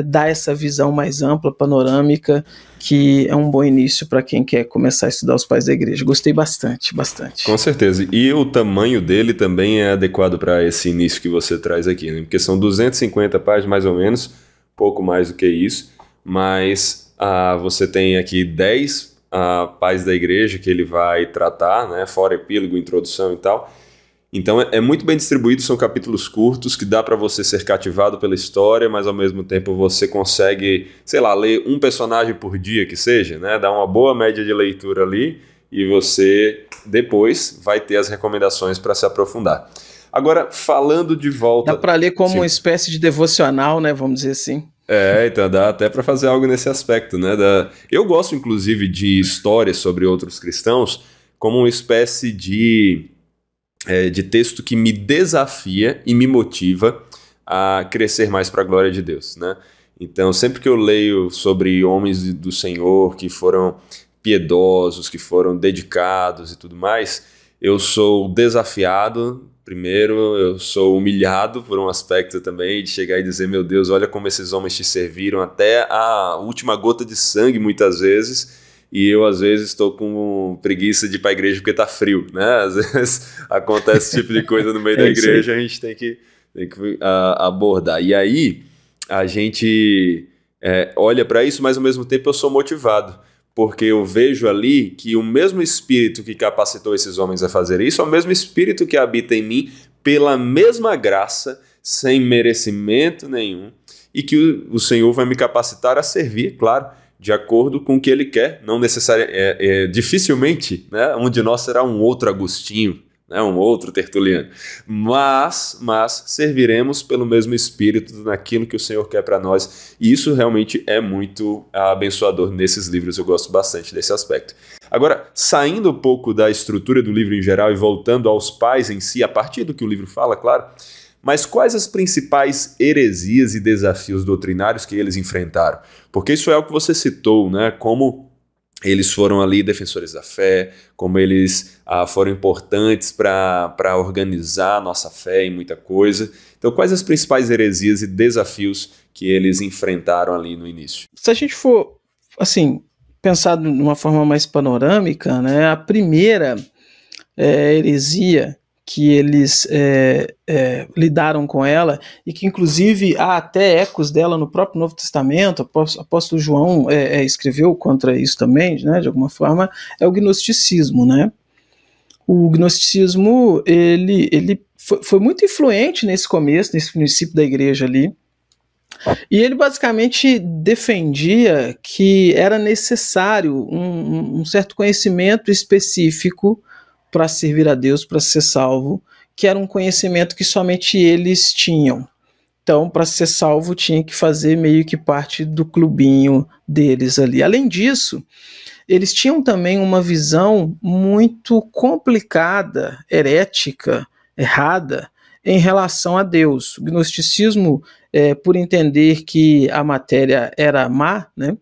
[SPEAKER 2] dá essa visão mais ampla, panorâmica, que é um bom início para quem quer começar a estudar os pais da igreja. Gostei bastante, bastante.
[SPEAKER 1] Com certeza. E o tamanho dele também é adequado para esse início que você traz aqui, né? Porque são 250 páginas mais ou menos, pouco mais do que isso, mas você tem aqui 10 pais da igreja que ele vai tratar, né? Fora epílogo, introdução e tal. Então é muito bem distribuído, são capítulos curtos que dá para você ser cativado pela história, mas ao mesmo tempo você consegue, sei lá, ler um personagem por dia que seja, né? Dá uma boa média de leitura ali e você depois vai ter as recomendações para se aprofundar. Agora, falando de volta...
[SPEAKER 2] Dá para ler como
[SPEAKER 1] Sim.
[SPEAKER 2] uma espécie de devocional, né? Vamos dizer assim.
[SPEAKER 1] Então dá até para fazer algo nesse aspecto, né? Eu gosto, inclusive, de histórias sobre outros cristãos como uma espécie de texto que me desafia e me motiva a crescer mais para a glória de Deus, né? Então, sempre que eu leio sobre homens do Senhor que foram piedosos, que foram dedicados e tudo mais, eu sou desafiado. Primeiro, eu sou humilhado por um aspecto também de chegar e dizer, meu Deus, olha como esses homens te serviram até a última gota de sangue muitas vezes, e eu às vezes estou com preguiça de ir para a igreja porque está frio, né? Às vezes acontece esse tipo de coisa no meio da igreja, a gente tem que abordar. E aí a gente olha para isso, mas ao mesmo tempo eu sou motivado, porque eu vejo ali que o mesmo Espírito que capacitou esses homens a fazer isso é o mesmo Espírito que habita em mim pela mesma graça, sem merecimento nenhum, e que o Senhor vai me capacitar a servir, claro, de acordo com o que Ele quer, não necessariamente, dificilmente, né, um de nós será um outro Agostinho, né, um outro Tertuliano, mas serviremos pelo mesmo Espírito naquilo que o Senhor quer para nós, e isso realmente é muito abençoador nesses livros. Eu gosto bastante desse aspecto. Agora, saindo um pouco da estrutura do livro em geral e voltando aos pais em si, a partir do que o livro fala, claro, mas quais as principais heresias e desafios doutrinários que eles enfrentaram? Porque isso é o que você citou, né? Como eles foram ali defensores da fé, como eles foram importantes para organizar a nossa fé em muita coisa. Então, quais as principais heresias e desafios que eles enfrentaram ali no início?
[SPEAKER 2] Se a gente for, assim, pensar de uma forma mais panorâmica, né, a primeira heresia que eles lidaram com ela, e que inclusive há até ecos dela no próprio Novo Testamento, o apóstolo João escreveu contra isso também, né, de alguma forma, é o gnosticismo, né? O gnosticismo, ele foi muito influente nesse começo, nesse princípio da igreja ali, e ele basicamente defendia que era necessário um certo conhecimento específico para servir a Deus, para ser salvo, que era um conhecimento que somente eles tinham. Então, para ser salvo, tinha que fazer meio que parte do clubinho deles ali. Além disso, eles tinham também uma visão muito complicada, herética, errada, em relação a Deus. O gnosticismo, por entender que a matéria era má, né,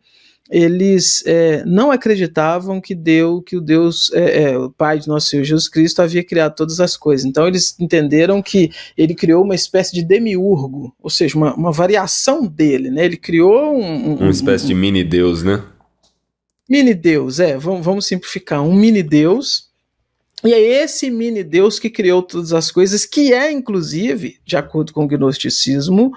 [SPEAKER 2] eles não acreditavam que o Deus, o Pai de nosso Senhor Jesus Cristo, havia criado todas as coisas. Então eles entenderam que ele criou uma espécie de demiurgo, ou seja, uma variação dele, né? Ele criou
[SPEAKER 1] uma espécie de mini-deus, né?
[SPEAKER 2] Mini-deus, vamos simplificar, um mini-deus. E é esse mini-deus que criou todas as coisas, que é, inclusive, de acordo com o gnosticismo,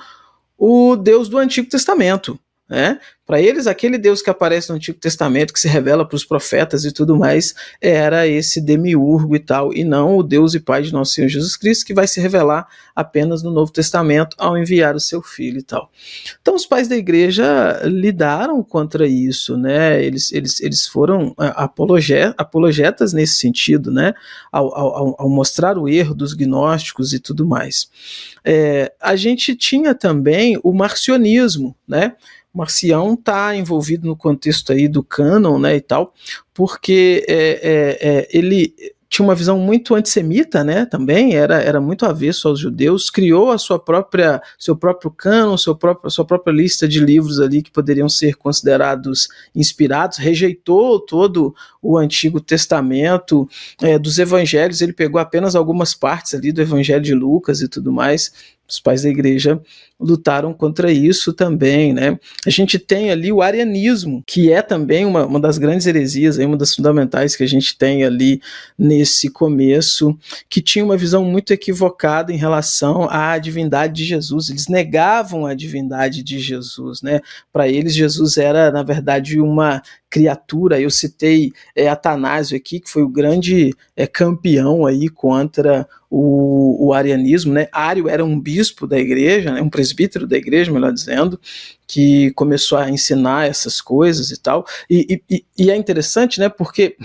[SPEAKER 2] o Deus do Antigo Testamento. Né? Para eles, aquele Deus que aparece no Antigo Testamento, que se revela para os profetas e tudo mais, era esse demiurgo e tal, e não o Deus e Pai de nosso Senhor Jesus Cristo, que vai se revelar apenas no Novo Testamento ao enviar o seu Filho e tal. Então os pais da igreja lidaram contra isso, né? Eles foram apologetas nesse sentido, né? Ao mostrar o erro dos gnósticos e tudo mais. A gente tinha também o marcionismo, né? Marcião está envolvido no contexto aí do cânon, né, e tal, porque ele tinha uma visão muito antissemita, né, também, era muito avesso aos judeus, criou seu próprio cânon, sua própria lista de livros ali que poderiam ser considerados inspirados, rejeitou todo o Antigo Testamento, dos evangelhos, ele pegou apenas algumas partes ali do Evangelho de Lucas e tudo mais. Os pais da igreja lutaram contra isso também, né? A gente tem ali o arianismo, que é também uma das grandes heresias, uma das fundamentais que a gente tem ali nesse começo, que tinha uma visão muito equivocada em relação à divindade de Jesus. Eles negavam a divindade de Jesus, né? Para eles, Jesus era, na verdade, uma criatura. Eu citei Atanásio aqui, que foi o grande campeão aí contra o arianismo, né? Ário era um bispo da igreja, né? Um presbítero da igreja, melhor dizendo, que começou a ensinar essas coisas e tal, e é interessante, né, porque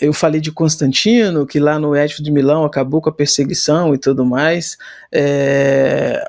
[SPEAKER 2] eu falei de Constantino, que lá no Édito de Milão acabou com a perseguição e tudo mais.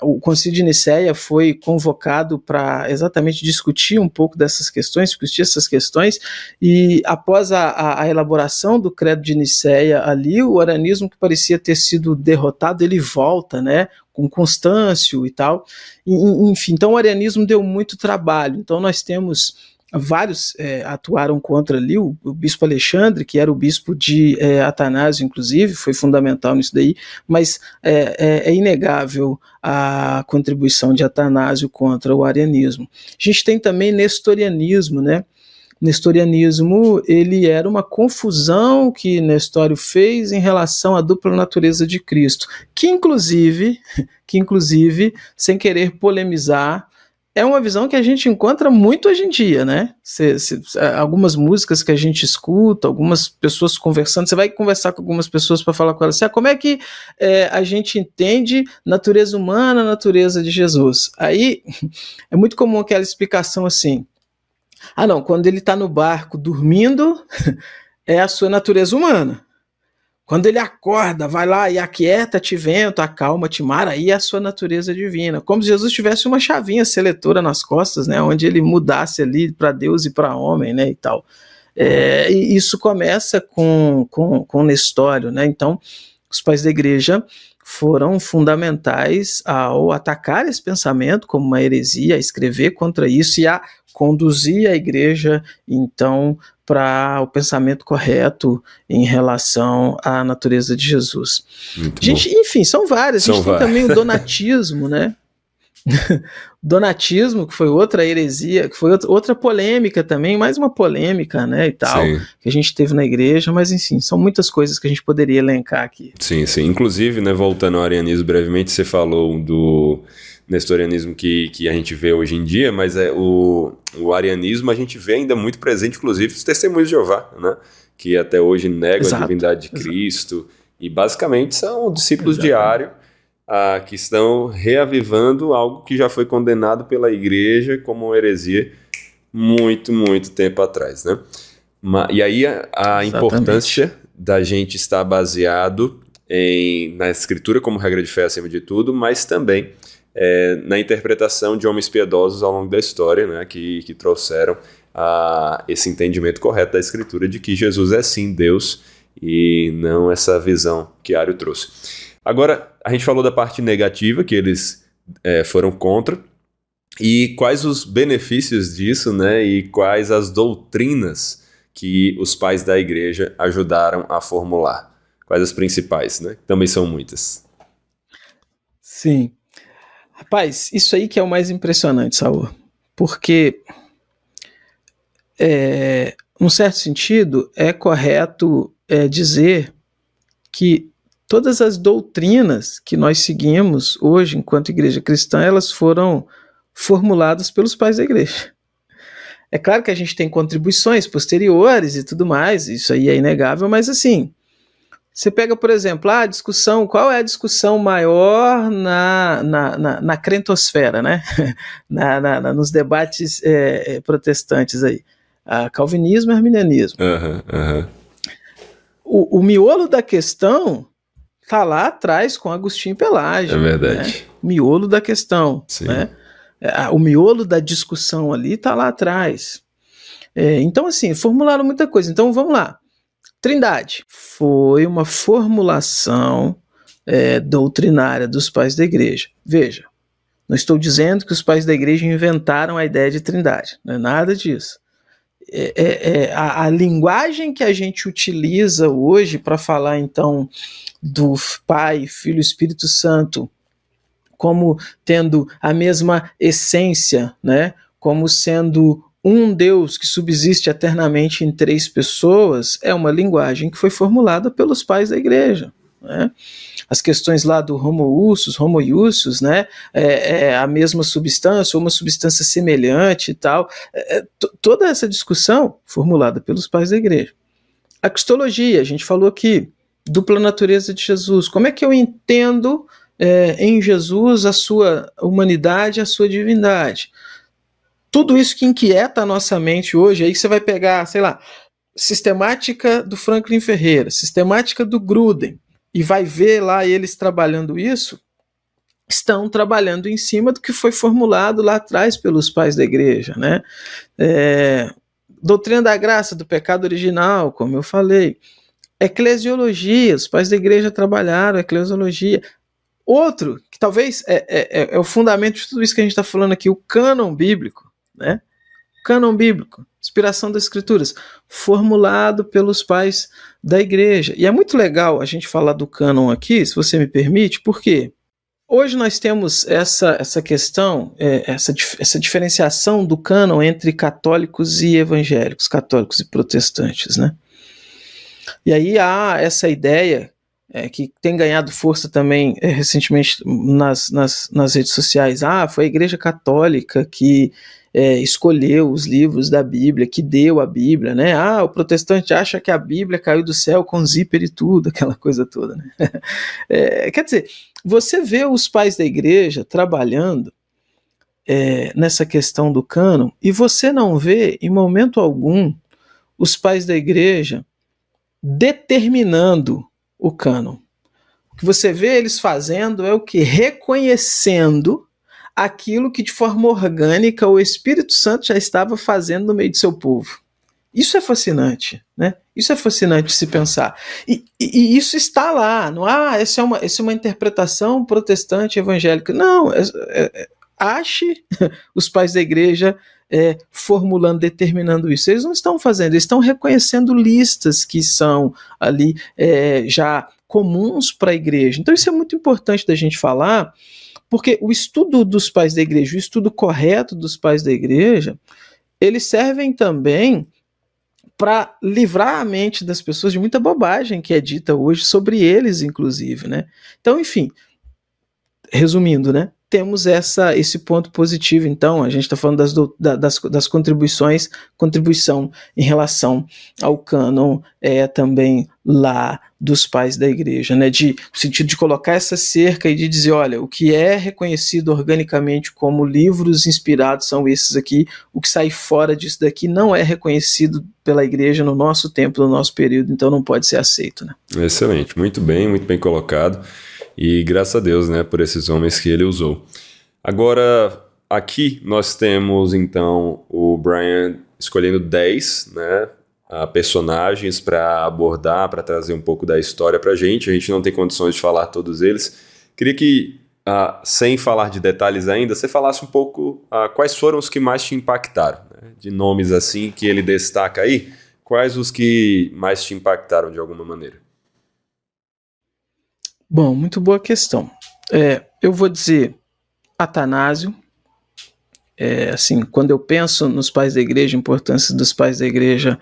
[SPEAKER 2] O Concílio de Nicéia foi convocado para exatamente discutir um pouco dessas questões, e após a elaboração do Credo de Nicéia ali, o arianismo, que parecia ter sido derrotado, ele volta, né, com Constâncio e tal, enfim, então o arianismo deu muito trabalho. Então nós temos vários atuaram contra ali, o bispo Alexandre, que era o bispo de Atanásio, inclusive, foi fundamental nisso daí, mas é inegável a contribuição de Atanásio contra o arianismo. A gente tem também nestorianismo, né? Nestorianismo, ele era uma confusão que Nestório fez em relação à dupla natureza de Cristo, que inclusive, sem querer polemizar, é uma visão que a gente encontra muito hoje em dia, né? Algumas músicas que a gente escuta, algumas pessoas conversando, você vai conversar com algumas pessoas para falar com elas assim, como é que a gente entende natureza humana, natureza de Jesus? Aí é muito comum aquela explicação assim, não, quando ele está no barco dormindo, é a sua natureza humana. Quando ele acorda, vai lá e aquieta-te vento, acalma-te mar, aí é a sua natureza divina. Como se Jesus tivesse uma chavinha seletora nas costas, né, onde ele mudasse ali para Deus e para homem, né, e tal. E isso começa com Nestório, né? Então, os pais da igreja foram fundamentais ao atacar esse pensamento como uma heresia, a escrever contra isso e a conduzir a igreja, então, para o pensamento correto em relação à natureza de Jesus. Enfim, são várias. A gente tem também o donatismo, né? Donatismo, que foi outra heresia, que foi outra polêmica também, mais uma polêmica, né, e tal, sim, que a gente teve na igreja, mas enfim, são muitas coisas que a gente poderia elencar aqui.
[SPEAKER 1] Sim, sim. Inclusive, né, voltando ao arianismo brevemente, você falou do nestorianismo que a gente vê hoje em dia, mas o arianismo a gente vê ainda muito presente, inclusive, os testemunhos de Jeová, né, que até hoje negam a divindade de Cristo, e basicamente são discípulos de Ário, que estão reavivando algo que já foi condenado pela igreja como uma heresia muito, muito tempo atrás, né? E aí a importância da gente estar baseado na escritura como regra de fé acima de tudo, mas também na interpretação de homens piedosos ao longo da história, né, que trouxeram esse entendimento correto da Escritura de que Jesus é sim Deus e não essa visão que Ario trouxe. Agora, a gente falou da parte negativa, que eles foram contra, e quais os benefícios disso, né, e quais as doutrinas que os pais da igreja ajudaram a formular. Quais as principais, né? Também são muitas.
[SPEAKER 2] Sim. Rapaz, isso aí que é o mais impressionante, Saul. Porque, num certo sentido, é correto dizer que todas as doutrinas que nós seguimos hoje, enquanto igreja cristã, elas foram formuladas pelos pais da igreja. É claro que a gente tem contribuições posteriores e tudo mais, isso aí é inegável, mas assim, você pega, por exemplo, a discussão, qual é a discussão maior na crentosfera, né? Nos debates protestantes aí? Calvinismo e arminianismo. O miolo da questão está lá atrás com Agostinho e Pelágio.
[SPEAKER 1] É verdade.
[SPEAKER 2] Né? O miolo da questão.
[SPEAKER 1] Sim.
[SPEAKER 2] Né? O miolo da discussão ali está lá atrás. Então, assim, formularam muita coisa. Então, vamos lá. Trindade foi uma formulação doutrinária dos pais da igreja. Veja, não estou dizendo que os pais da igreja inventaram a ideia de trindade, não é nada disso. A linguagem que a gente utiliza hoje para falar, então, do Pai, Filho e Espírito Santo como tendo a mesma essência, né? Como sendo um Deus que subsiste eternamente em três pessoas, é uma linguagem que foi formulada pelos pais da igreja. Né? As questões lá do homoiúcios, né? A mesma substância, ou uma substância semelhante e tal. Toda essa discussão formulada pelos pais da igreja. A cristologia, a gente falou aqui, dupla natureza de Jesus. Como é que eu entendo em Jesus a sua humanidade, a sua divindade? Tudo isso que inquieta a nossa mente hoje, aí você vai pegar, sei lá, sistemática do Franklin Ferreira, sistemática do Gruden, e vai ver lá eles trabalhando isso, estão trabalhando em cima do que foi formulado lá atrás pelos pais da igreja, né? Doutrina da graça, do pecado original, como eu falei. Eclesiologia, os pais da igreja trabalharam eclesiologia. Outro, que talvez é o fundamento de tudo isso que a gente está falando aqui, o cânon bíblico, né? Cânon bíblico, inspiração das escrituras, formulado pelos pais da igreja. E é muito legal a gente falar do cânon aqui, se você me permite, porque hoje nós temos essa questão, essa diferenciação do cânon entre católicos e evangélicos, católicos e protestantes, né? E aí há essa ideia que tem ganhado força também recentemente nas redes sociais. Foi a Igreja Católica que escolheu os livros da Bíblia, que deu a Bíblia, né? O protestante acha que a Bíblia caiu do céu com zíper e tudo, aquela coisa toda, né? Quer dizer, você vê os pais da igreja trabalhando nessa questão do cânon, e você não vê, em momento algum, os pais da igreja determinando o cânon. O que você vê eles fazendo é o que? Reconhecendo aquilo que de forma orgânica o Espírito Santo já estava fazendo no meio do seu povo. Isso é fascinante, né? Isso é fascinante de se pensar. E isso está lá, não essa é uma interpretação protestante evangélica. Não, ache os pais da igreja formulando, determinando isso. Eles não estão fazendo, eles estão reconhecendo listas que são ali já comuns para a igreja. Então isso é muito importante da gente falar, porque o estudo dos pais da igreja, o estudo correto dos pais da igreja, eles servem também para livrar a mente das pessoas de muita bobagem que é dita hoje sobre eles, inclusive, né? Então, enfim, resumindo, né? Temos esse ponto positivo, então, a gente está falando das contribuição em relação ao cânon também lá dos pais da igreja, né? No sentido de colocar essa cerca e de dizer, olha, o que é reconhecido organicamente como livros inspirados são esses aqui, o que sai fora disso daqui não é reconhecido pela igreja no nosso tempo, no nosso período, então não pode ser aceito, né?
[SPEAKER 1] Excelente, muito bem colocado. E graças a Deus, né, por esses homens que ele usou. Agora, aqui nós temos, então, o Brian escolhendo 10, né, personagens para abordar, para trazer um pouco da história para a gente não tem condições de falar todos eles. Queria que, sem falar de detalhes ainda, você falasse um pouco quais foram os que mais te impactaram, né, de nomes assim que ele destaca aí, quais os que mais te impactaram de alguma maneira?
[SPEAKER 2] Bom, muito boa questão. Eu vou dizer Atanásio. Assim, quando eu penso nos pais da igreja, a importância dos pais da igreja,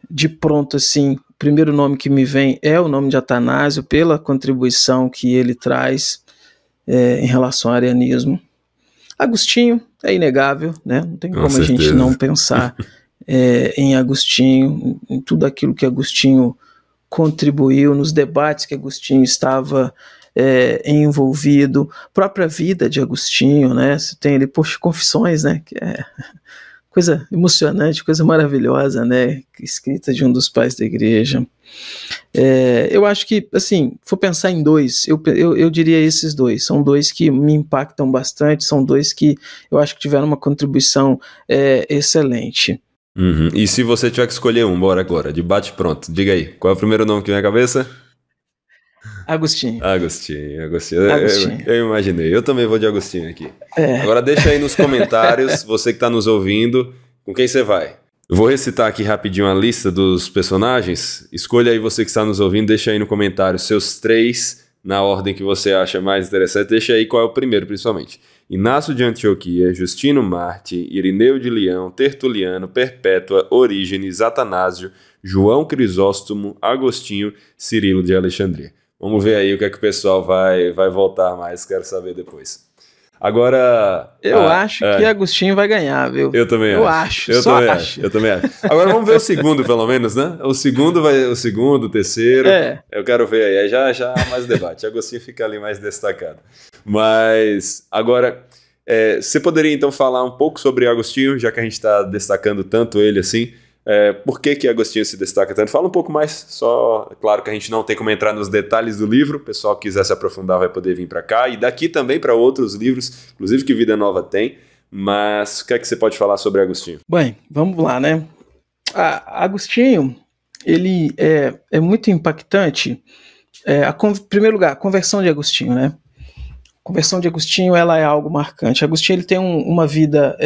[SPEAKER 2] de pronto, assim, o primeiro nome que me vem é o nome de Atanásio, pela contribuição que ele traz em relação ao arianismo. Agostinho é inegável, né? Não tem como a gente não pensar em Agostinho, em tudo aquilo que Agostinho contribuiu, nos debates que Agostinho estava envolvido, própria vida de Agostinho, né? Você tem ali, Confissões, né? Que é coisa emocionante, coisa maravilhosa, né? Escrita de um dos pais da igreja. Eu acho que, assim, for pensar em dois, eu diria esses dois. São dois que me impactam bastante, são dois que eu acho que tiveram uma contribuição excelente.
[SPEAKER 1] Uhum. E se você tiver que escolher um, bora agora, de bate pronto, diga aí, qual é o primeiro nome que vem à cabeça?
[SPEAKER 2] Agostinho.
[SPEAKER 1] Eu imaginei, eu também vou de Agostinho aqui. Agora deixa aí nos comentários, você que está nos ouvindo, com quem você vai. Eu vou recitar aqui rapidinho a lista dos personagens, escolha aí você que está nos ouvindo, deixa aí no comentário seus 3 na ordem que você acha mais interessante, deixa aí qual é o primeiro principalmente. Inácio de Antioquia, Justino Marte, Irineu de Leão, Tertuliano, Perpétua, Orígenes, Atanásio, João Crisóstomo, Agostinho, Cirilo de Alexandria. Vamos ver aí o que é que o pessoal vai voltar mais, quero saber depois. Agora...
[SPEAKER 2] Eu acho que Agostinho vai ganhar, viu?
[SPEAKER 1] Eu também acho. Eu também acho. Agora vamos ver o segundo, pelo menos, né? O segundo, o terceiro. Eu quero ver aí já há mais debate. Agostinho fica ali mais destacado. Mas, agora, você poderia então falar um pouco sobre Agostinho, já que a gente está destacando tanto ele assim? Por que Agostinho se destaca tanto? Fala um pouco mais, só, claro que a gente não tem como entrar nos detalhes do livro, o pessoal que quiser se aprofundar vai poder vir para cá, e daqui também para outros livros, inclusive que Vida Nova tem, mas o que é que você pode falar sobre Agostinho?
[SPEAKER 2] Bem, vamos lá, né? Agostinho, ele é muito impactante, em primeiro lugar, a conversão de Agostinho, né? A conversão de Agostinho, ela é algo marcante. Agostinho, ele tem uma vida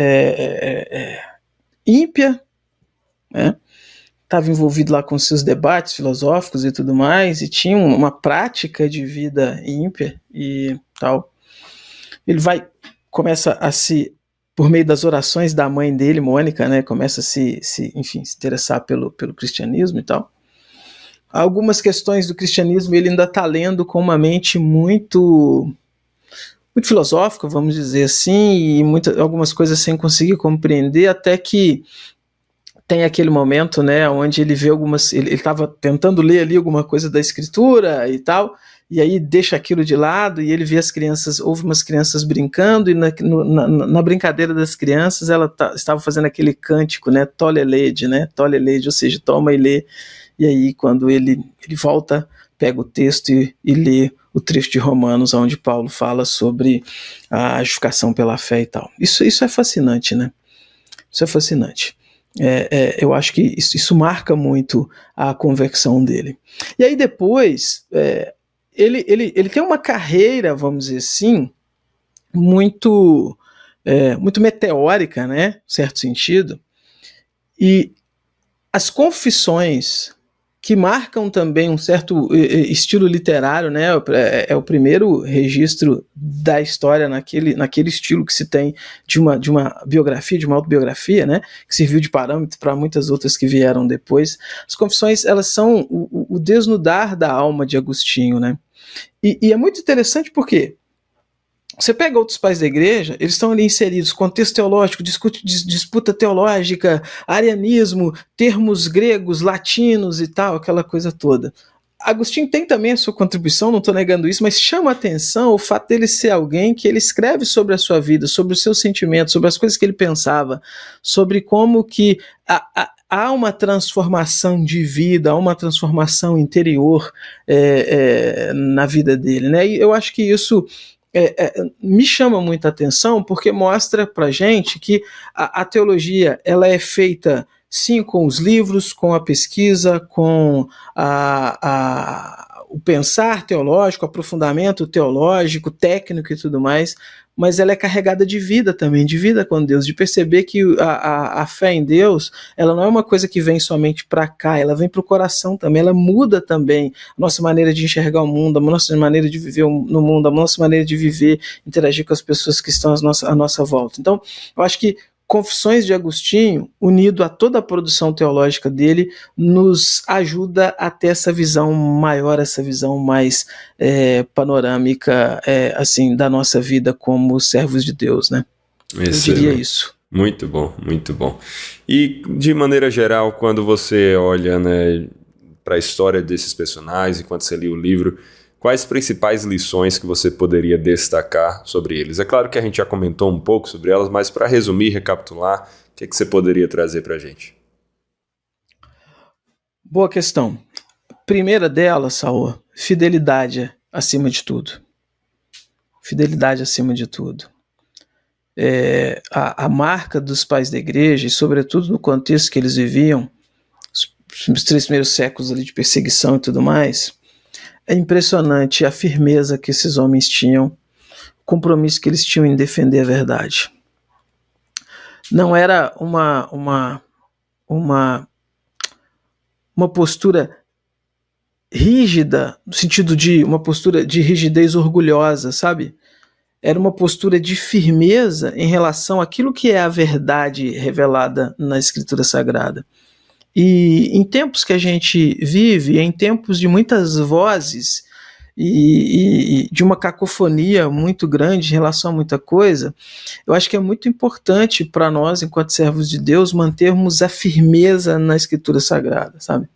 [SPEAKER 2] ímpia, né? Estava envolvido lá com seus debates filosóficos e tudo mais, e tinha uma prática de vida ímpia e tal. Ele começa a por meio das orações da mãe dele, Mônica, né, começa a se interessar pelo cristianismo e tal. Algumas questões do cristianismo ele ainda está lendo com uma mente muito filosófica, vamos dizer assim, e algumas coisas sem conseguir compreender, até que tem aquele momento, né, onde ele vê ele estava tentando ler ali alguma coisa da escritura e tal, e aí deixa aquilo de lado e ele vê ouve umas crianças brincando, e na brincadeira das crianças ela estava fazendo aquele cântico, né, tole lede, ou seja, toma e lê, e aí quando ele volta, pega o texto e lê o trecho de Romanos, onde Paulo fala sobre a justificação pela fé e tal. Isso é fascinante, né? Isso é fascinante. Eu acho que isso marca muito a conversão dele. E aí depois, ele tem uma carreira, vamos dizer assim, muito meteórica, né, em certo sentido, e as confissões que marcam também um certo estilo literário, né? É o primeiro registro da história naquele estilo que se tem de uma biografia, de uma autobiografia, né? Que serviu de parâmetro para muitas outras que vieram depois. As confissões, elas são o desnudar da alma de Agostinho, né? E é muito interessante porque você pega outros pais da igreja, eles estão ali inseridos, contexto teológico, disputa teológica, arianismo, termos gregos, latinos e tal, aquela coisa toda. Agostinho tem também a sua contribuição, não estou negando isso, mas chama a atenção o fato dele ser alguém que ele escreve sobre a sua vida, sobre os seus sentimentos, sobre as coisas que ele pensava, sobre como que há uma transformação de vida, há uma transformação interior na vida dele, né? E eu acho que isso me chama muita atenção porque mostra para gente que a teologia ela é feita sim com os livros, com a pesquisa, com o pensar teológico, o aprofundamento teológico, técnico e tudo mais, mas ela é carregada de vida também, de vida com Deus, de perceber que a fé em Deus, ela não é uma coisa que vem somente para cá, ela vem para o coração também, ela muda também a nossa maneira de enxergar o mundo, a nossa maneira de viver no mundo, a nossa maneira de viver, interagir com as pessoas que estão à nossa volta. Então, eu acho que Confissões de Agostinho, unido a toda a produção teológica dele, nos ajuda a ter essa visão maior, essa visão mais panorâmica assim, da nossa vida como servos de Deus, né?
[SPEAKER 1] Excelente.
[SPEAKER 2] Eu diria isso.
[SPEAKER 1] Muito bom, muito bom. E, de maneira geral, quando você olha, né, para a história desses personagens, enquanto você lia o livro, quais principais lições que você poderia destacar sobre eles? É claro que a gente já comentou um pouco sobre elas, mas para resumir, recapitular, o que você poderia trazer para a gente?
[SPEAKER 2] Boa questão. Primeira delas, Saul, fidelidade acima de tudo. Fidelidade acima de tudo. A marca dos pais da igreja, e sobretudo no contexto que eles viviam, os 3 primeiros séculos ali de perseguição e tudo mais, é impressionante a firmeza que esses homens tinham, o compromisso que eles tinham em defender a verdade. Não era uma postura rígida, no sentido de uma postura de rigidez orgulhosa, sabe? Era uma postura de firmeza em relação àquilo que é a verdade revelada na Escritura Sagrada. E em tempos que a gente vive, em tempos de muitas vozes e de uma cacofonia muito grande em relação a muita coisa, eu acho que é muito importante para nós, enquanto servos de Deus, mantermos a firmeza na Escritura Sagrada, sabe?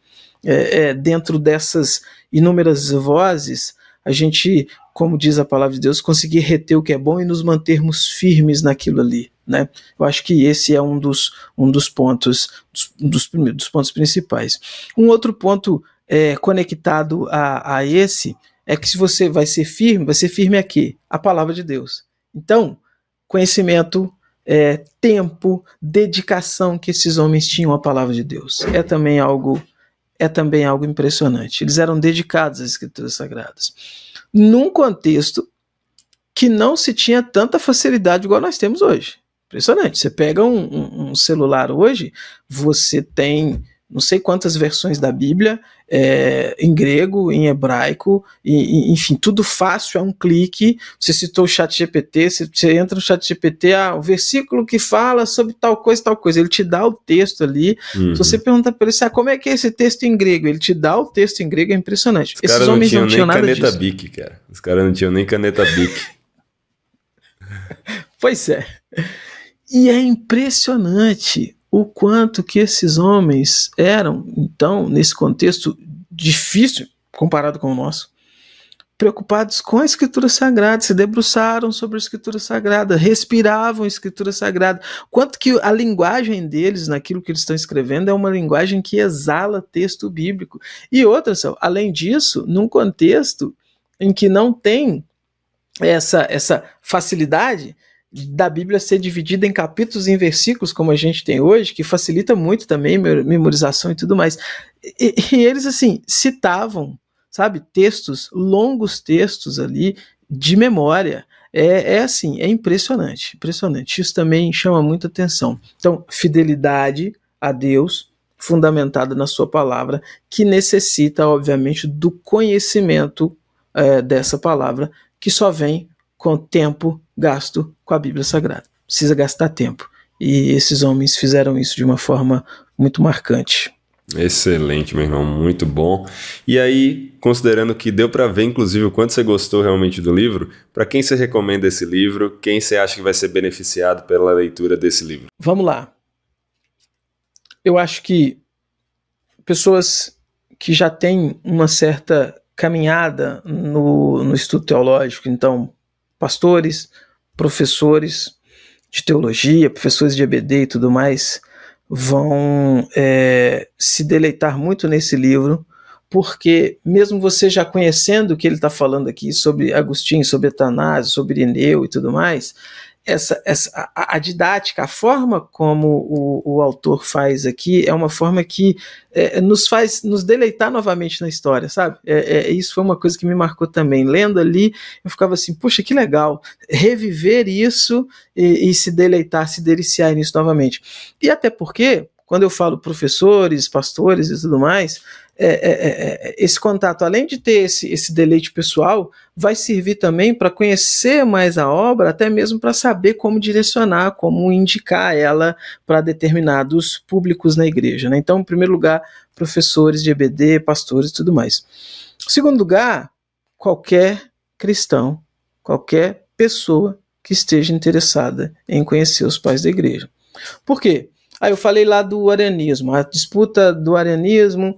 [SPEAKER 2] Dentro dessas inúmeras vozes, a gente, como diz a palavra de Deus, conseguir reter o que é bom e nos mantermos firmes naquilo ali, né? Eu acho que esse é um dos pontos, dos pontos principais. Um outro ponto conectado a esse é que se você vai ser firme aqui, a palavra de Deus. Então, conhecimento, tempo, dedicação que esses homens tinham à palavra de Deus é também algo impressionante. Eles eram dedicados às Escrituras Sagradas, num contexto que não se tinha tanta facilidade igual nós temos hoje. Impressionante. Você pega um celular hoje, você tem não sei quantas versões da Bíblia, em grego, em hebraico, enfim, tudo fácil, é um clique. Você citou o ChatGPT, você entra no ChatGPT, o versículo que fala sobre tal coisa, ele te dá o texto ali. Se você pergunta para ele, como é que é esse texto em grego? Ele te dá o texto em grego, é impressionante.
[SPEAKER 1] Esses homens não tinham nada disso. Bic, cara. Os caras não tinham nem caneta Bic.
[SPEAKER 2] Pois é. E é impressionante o quanto que esses homens eram, então, nesse contexto difícil, comparado com o nosso, preocupados com a Escritura Sagrada, se debruçaram sobre a Escritura Sagrada, respiravam a Escritura Sagrada, quanto que a linguagem deles, naquilo que eles estão escrevendo, é uma linguagem que exala texto bíblico. E outra, além disso, num contexto em que não tem essa facilidade da Bíblia ser dividida em capítulos e em versículos, como a gente tem hoje, que facilita muito também memorização e tudo mais. E eles, assim, citavam, sabe, longos textos ali de memória. Assim, é impressionante. Isso também chama muita atenção. Então, fidelidade a Deus, fundamentada na sua palavra, que necessita, obviamente, do conhecimento dessa palavra, que só vem com tempo gasto com a Bíblia Sagrada. Precisa gastar tempo. E esses homens fizeram isso de uma forma muito marcante.
[SPEAKER 1] Excelente, meu irmão, muito bom. E aí, considerando que deu para ver, inclusive, o quanto você gostou realmente do livro, para quem você recomenda esse livro? Quem você acha que vai ser beneficiado pela leitura desse livro?
[SPEAKER 2] Vamos lá. Eu acho que pessoas que já têm uma certa caminhada no estudo teológico, então, pastores, professores de teologia, professores de EBD e tudo mais, vão se deleitar muito nesse livro, porque mesmo você já conhecendo o que ele está falando aqui sobre Agostinho, sobre Atanásio, sobre Ireneu e tudo mais, a didática, a forma como o autor faz aqui é uma forma que nos faz nos deleitar novamente na história, sabe? Isso foi uma coisa que me marcou também. Lendo ali, eu ficava assim, puxa, que legal, reviver isso e se deleitar, se deliciar nisso novamente. E até porque, quando eu falo professores, pastores e tudo mais, esse contato, além de ter esse deleite pessoal, vai servir também para conhecer mais a obra, até mesmo para saber como direcionar, como indicar ela para determinados públicos na igreja, né? Então, em primeiro lugar, professores de EBD, pastores e tudo mais. Em segundo lugar, qualquer cristão, qualquer pessoa que esteja interessada em conhecer os pais da igreja. Por quê? Eu falei lá do arianismo, a disputa do arianismo,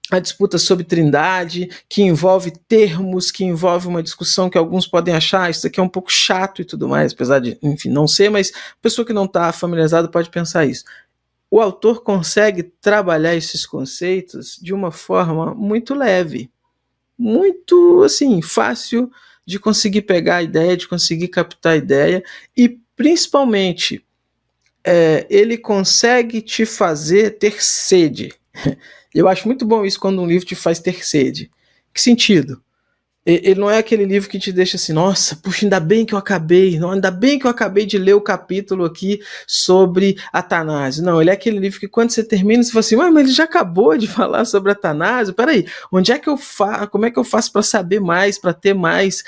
[SPEAKER 2] a disputa sobre trindade, que envolve termos, que envolve uma discussão que alguns podem achar, isso aqui é um pouco chato e tudo mais, apesar de, enfim, não ser, mas a pessoa que não está familiarizada pode pensar isso. O autor consegue trabalhar esses conceitos de uma forma muito leve, muito, assim, fácil de conseguir pegar a ideia, de conseguir captar a ideia e, principalmente, ele consegue te fazer ter sede. Eu acho muito bom isso quando um livro te faz ter sede. Que sentido? Ele não é aquele livro que te deixa assim, nossa, puxa, ainda bem que eu acabei de ler o capítulo aqui sobre Atanásio. Não, ele é aquele livro que quando você termina, você fala assim, mas ele já acabou de falar sobre Atanásio, peraí, onde é que eu faço, como é que eu faço para saber mais, para ter mais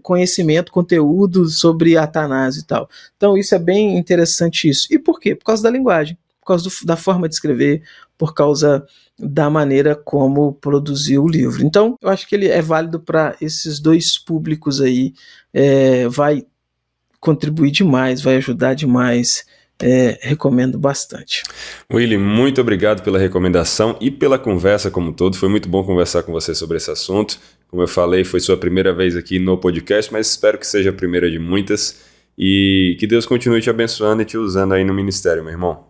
[SPEAKER 2] conhecimento, conteúdo sobre Atanásio e tal. Então isso é bem interessante isso. E por quê? Por causa da linguagem, por causa da forma de escrever, por causa da maneira como produziu o livro. Então, eu acho que ele é válido para esses dois públicos aí, vai contribuir demais, vai ajudar demais, recomendo bastante.
[SPEAKER 1] Willy, muito obrigado pela recomendação e pela conversa como um todo, foi muito bom conversar com você sobre esse assunto. Como eu falei, foi sua primeira vez aqui no podcast, mas espero que seja a primeira de muitas e que Deus continue te abençoando e te usando aí no ministério, meu irmão.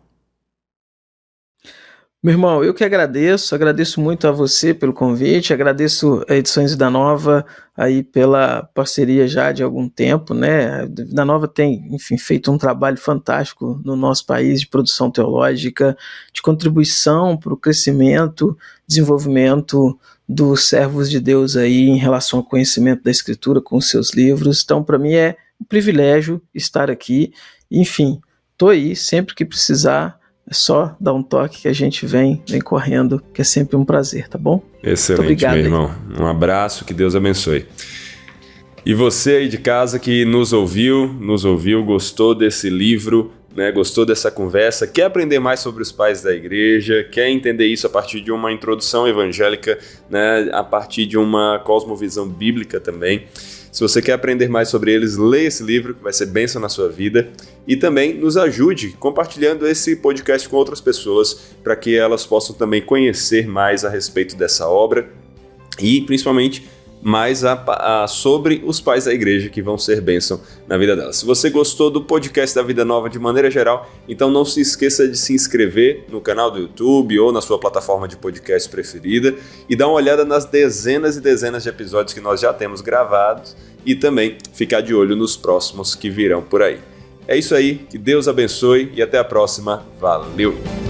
[SPEAKER 2] Meu irmão, eu que agradeço muito a você pelo convite, agradeço a Edições Vida Nova aí pela parceria já de algum tempo, né? A Vida Nova tem, enfim, feito um trabalho fantástico no nosso país de produção teológica, de contribuição para o crescimento, desenvolvimento dos servos de Deus aí em relação ao conhecimento da Escritura com os seus livros. Então, para mim é um privilégio estar aqui. Enfim, estou aí sempre que precisar. É só dar um toque que a gente vem correndo, que é sempre um prazer, tá bom?
[SPEAKER 1] Excelente, obrigado, meu irmão. Um abraço, que Deus abençoe. E você aí de casa que nos ouviu, gostou desse livro, né, gostou dessa conversa, quer aprender mais sobre os pais da igreja, quer entender isso a partir de uma introdução evangélica, né, a partir de uma cosmovisão bíblica também. Se você quer aprender mais sobre eles, leia esse livro, que vai ser bênção na sua vida. E também nos ajude compartilhando esse podcast com outras pessoas, para que elas possam também conhecer mais a respeito dessa obra e, principalmente, mais sobre os pais da igreja que vão ser bênção na vida delas. Se você gostou do podcast da Vida Nova de maneira geral, então não se esqueça de se inscrever no canal do YouTube ou na sua plataforma de podcast preferida e dar uma olhada nas dezenas e dezenas de episódios que nós já temos gravados e também ficar de olho nos próximos que virão por aí. É isso aí, que Deus abençoe e até a próxima. Valeu!